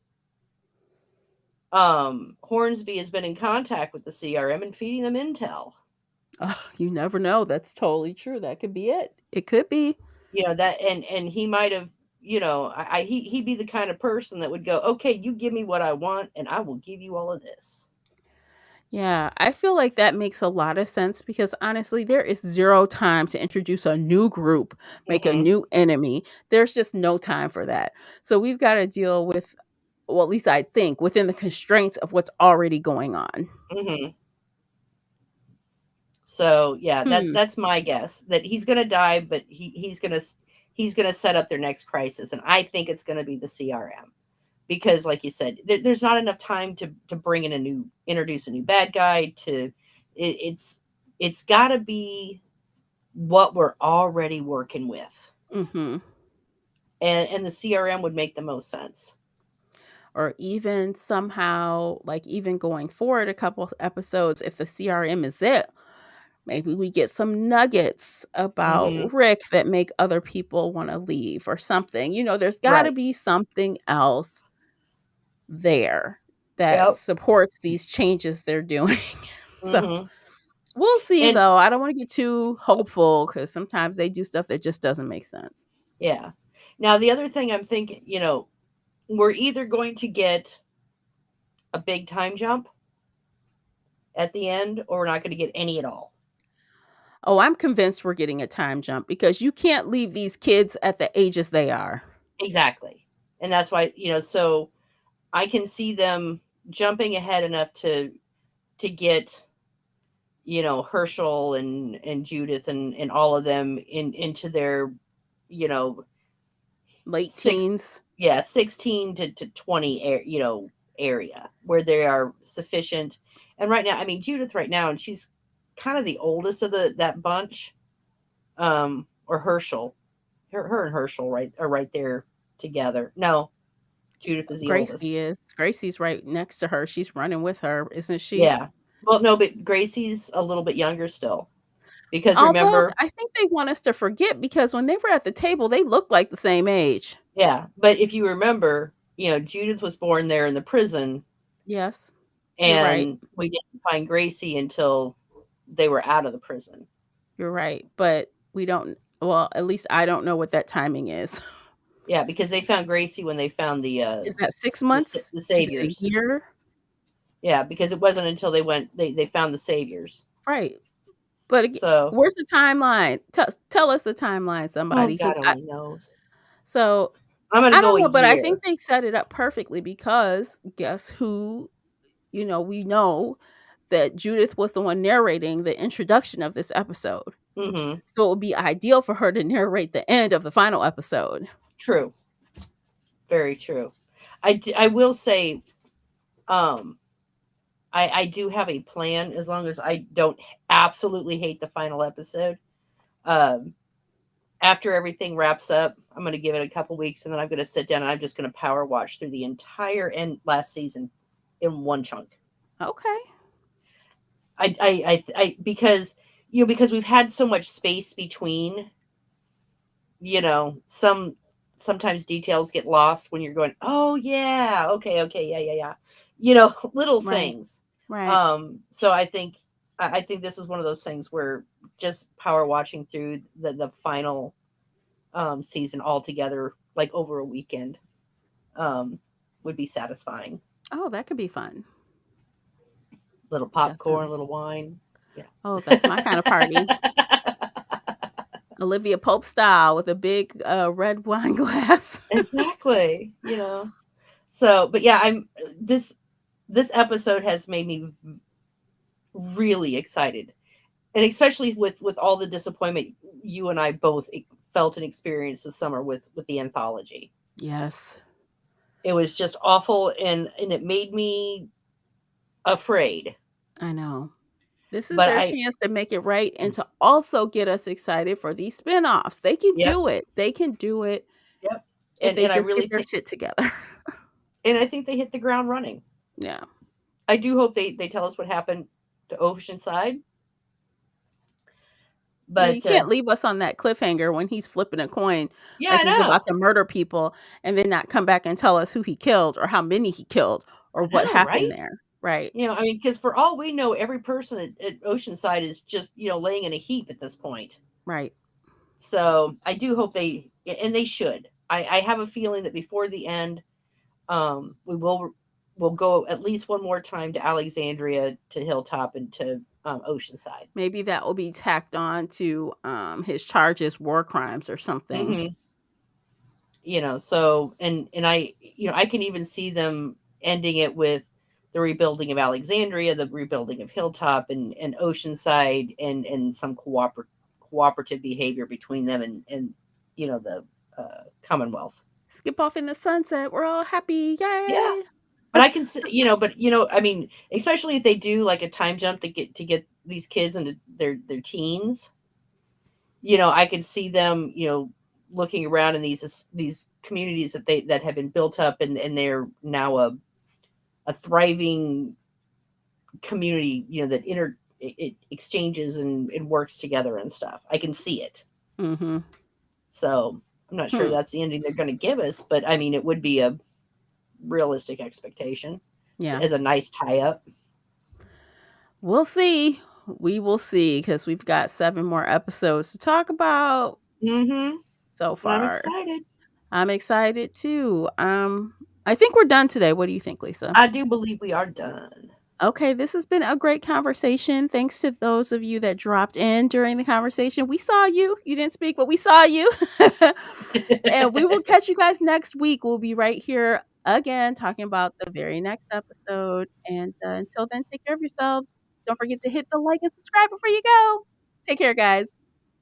Hornsby has been in contact with the CRM and feeding them intel. Oh, you never know. That's totally true. That could be it. It could be. That, and he might have. He'd be the kind of person that would go, okay, you give me what I want, and I will give you all of this. Yeah, I feel like that makes a lot of sense because honestly, there is zero time to introduce a new group, make a Hmm. new enemy. There's just no time for that. So we've got to deal with, well, at least I think, within the constraints of what's already going on. Hmm. So yeah, Hmm. that's my guess that he's gonna die, but he's gonna set up their next crisis, and I think it's gonna be the CRM, because, like you said, there's not enough time to bring in introduce a new bad guy. It's got to be what we're already working with, Hmm. and the CRM would make the most sense. Or even somehow, like even going forward a couple of episodes, if the CRM is it, maybe we get some nuggets about Hmm. Rick that make other people want to leave or something. There's got to Right. be something else there that Yep. supports these changes they're doing. So Hmm. we'll see, And though. I don't want to get too hopeful because sometimes they do stuff that just doesn't make sense. yeah. Now the other thing I'm thinking, we're either going to get a big time jump at the end, or we're not going to get any at all. Oh, I'm convinced we're getting a time jump because you can't leave these kids at the ages they are. Exactly. And that's why, so I can see them jumping ahead enough to get, Herschel and Judith and all of them into their, you know, Late six teens. yeah, 16 to 20, area where they are sufficient. And right now, I mean, Judith right now, and she's kind of the oldest of the that bunch, or Herschel. Her and Herschel are right there together. No, Judith is the Gracie oldest. is. Gracie's right next to her. She's running with her, isn't she? Yeah. Well, no, but Gracie's a little bit younger still because Although remember, I think they want us to forget because when they were at the table, they looked like the same age. yeah. But if you remember, Judith was born there in the prison, Yes, you're right. and we didn't find Gracie until they were out of the prison. You're right. But we don't, well, at least I don't know what that timing is. Yeah, because they found Gracie when they found Is that 6 months? the Is it a saviors. year? Yeah, because it wasn't until they found the saviors. Right. But So, where's the timeline? Tell us the timeline, oh somebody. God only knows. So I'm gonna I go don't a know, but I year. think they set it up perfectly because guess who? We know that Judith was the one narrating the introduction of this episode. Hmm. So it would be ideal for her to narrate the end of the final episode. True, very true. I will say, um, I do have a plan as long as I don't absolutely hate the final episode. Um, After everything wraps up, I'm going to give it a couple weeks, and then I'm going to sit down and I'm just going to power watch through the entire end last season in one chunk. Okay. Because because we've had so much space between, sometimes details get lost when you're going, oh yeah, okay, yeah, yeah, yeah, little Right. things. Right. So I think this is one of those things where just power watching through the final season all together, like over a weekend, um, would be satisfying. Oh, that could be fun. Little popcorn, Definitely. little wine. Yeah. Oh, that's my kind of party. Olivia Pope style with a big red wine glass. Exactly. So, but yeah, this episode has made me really excited, and especially with all the disappointment you and I both felt and experienced this summer with the anthology. Yes, It was just awful, and it made me afraid. I know. This is But their chance to make it right and to also get us excited for these spinoffs. They can yep, do it. They can do it yep, if they and I just get really their think, shit together. and I think they hit the ground running. Yeah. I do hope they tell us what happened to Oceanside, Yeah, you but can't leave us on that cliffhanger when he's flipping a coin yeah, like I he's about know, to murder people and then not come back and tell us who he killed or how many he killed or I what know, happened right? there. Right. I mean, because for all we know, every person at Oceanside is just laying in a heap at this point. Right. So I do hope and they should. I have a feeling that before the end, we will go at least one more time to Alexandria, to Hilltop, and to Oceanside. Maybe that will be tacked on to his charges, war crimes or something. Hmm. So and I can even see them ending it with the rebuilding of Alexandria, the rebuilding of Hilltop, and Oceanside, and some cooperative behavior between them and the Commonwealth. Skip off in the sunset. We're all happy. Yeah, Yay. but I can see, I mean, especially if they do like a time jump to get these kids into their teens. I can see them, looking around in these communities that have been built up, and they're now a thriving community, that it exchanges and works together and stuff. I can see it. Mhm. So I'm not sure Hmm. that's the ending they're going to give us, but I mean, it would be a realistic expectation Yeah. as a nice tie up. We'll see. We will see because we've got 7 more episodes to talk about Mm-hmm. so And I'm far. excited. I'm excited too. I think we're done today. What do you think, Lisa? I do believe we are done. Okay, this has been a great conversation. Thanks to those of you that dropped in during the conversation. We saw you. You didn't speak, but we saw you. And we will catch you guys next week. We'll be right here again talking about the very next episode. And until then, take care of yourselves. Don't forget to hit the like and subscribe before you go. Take care, guys.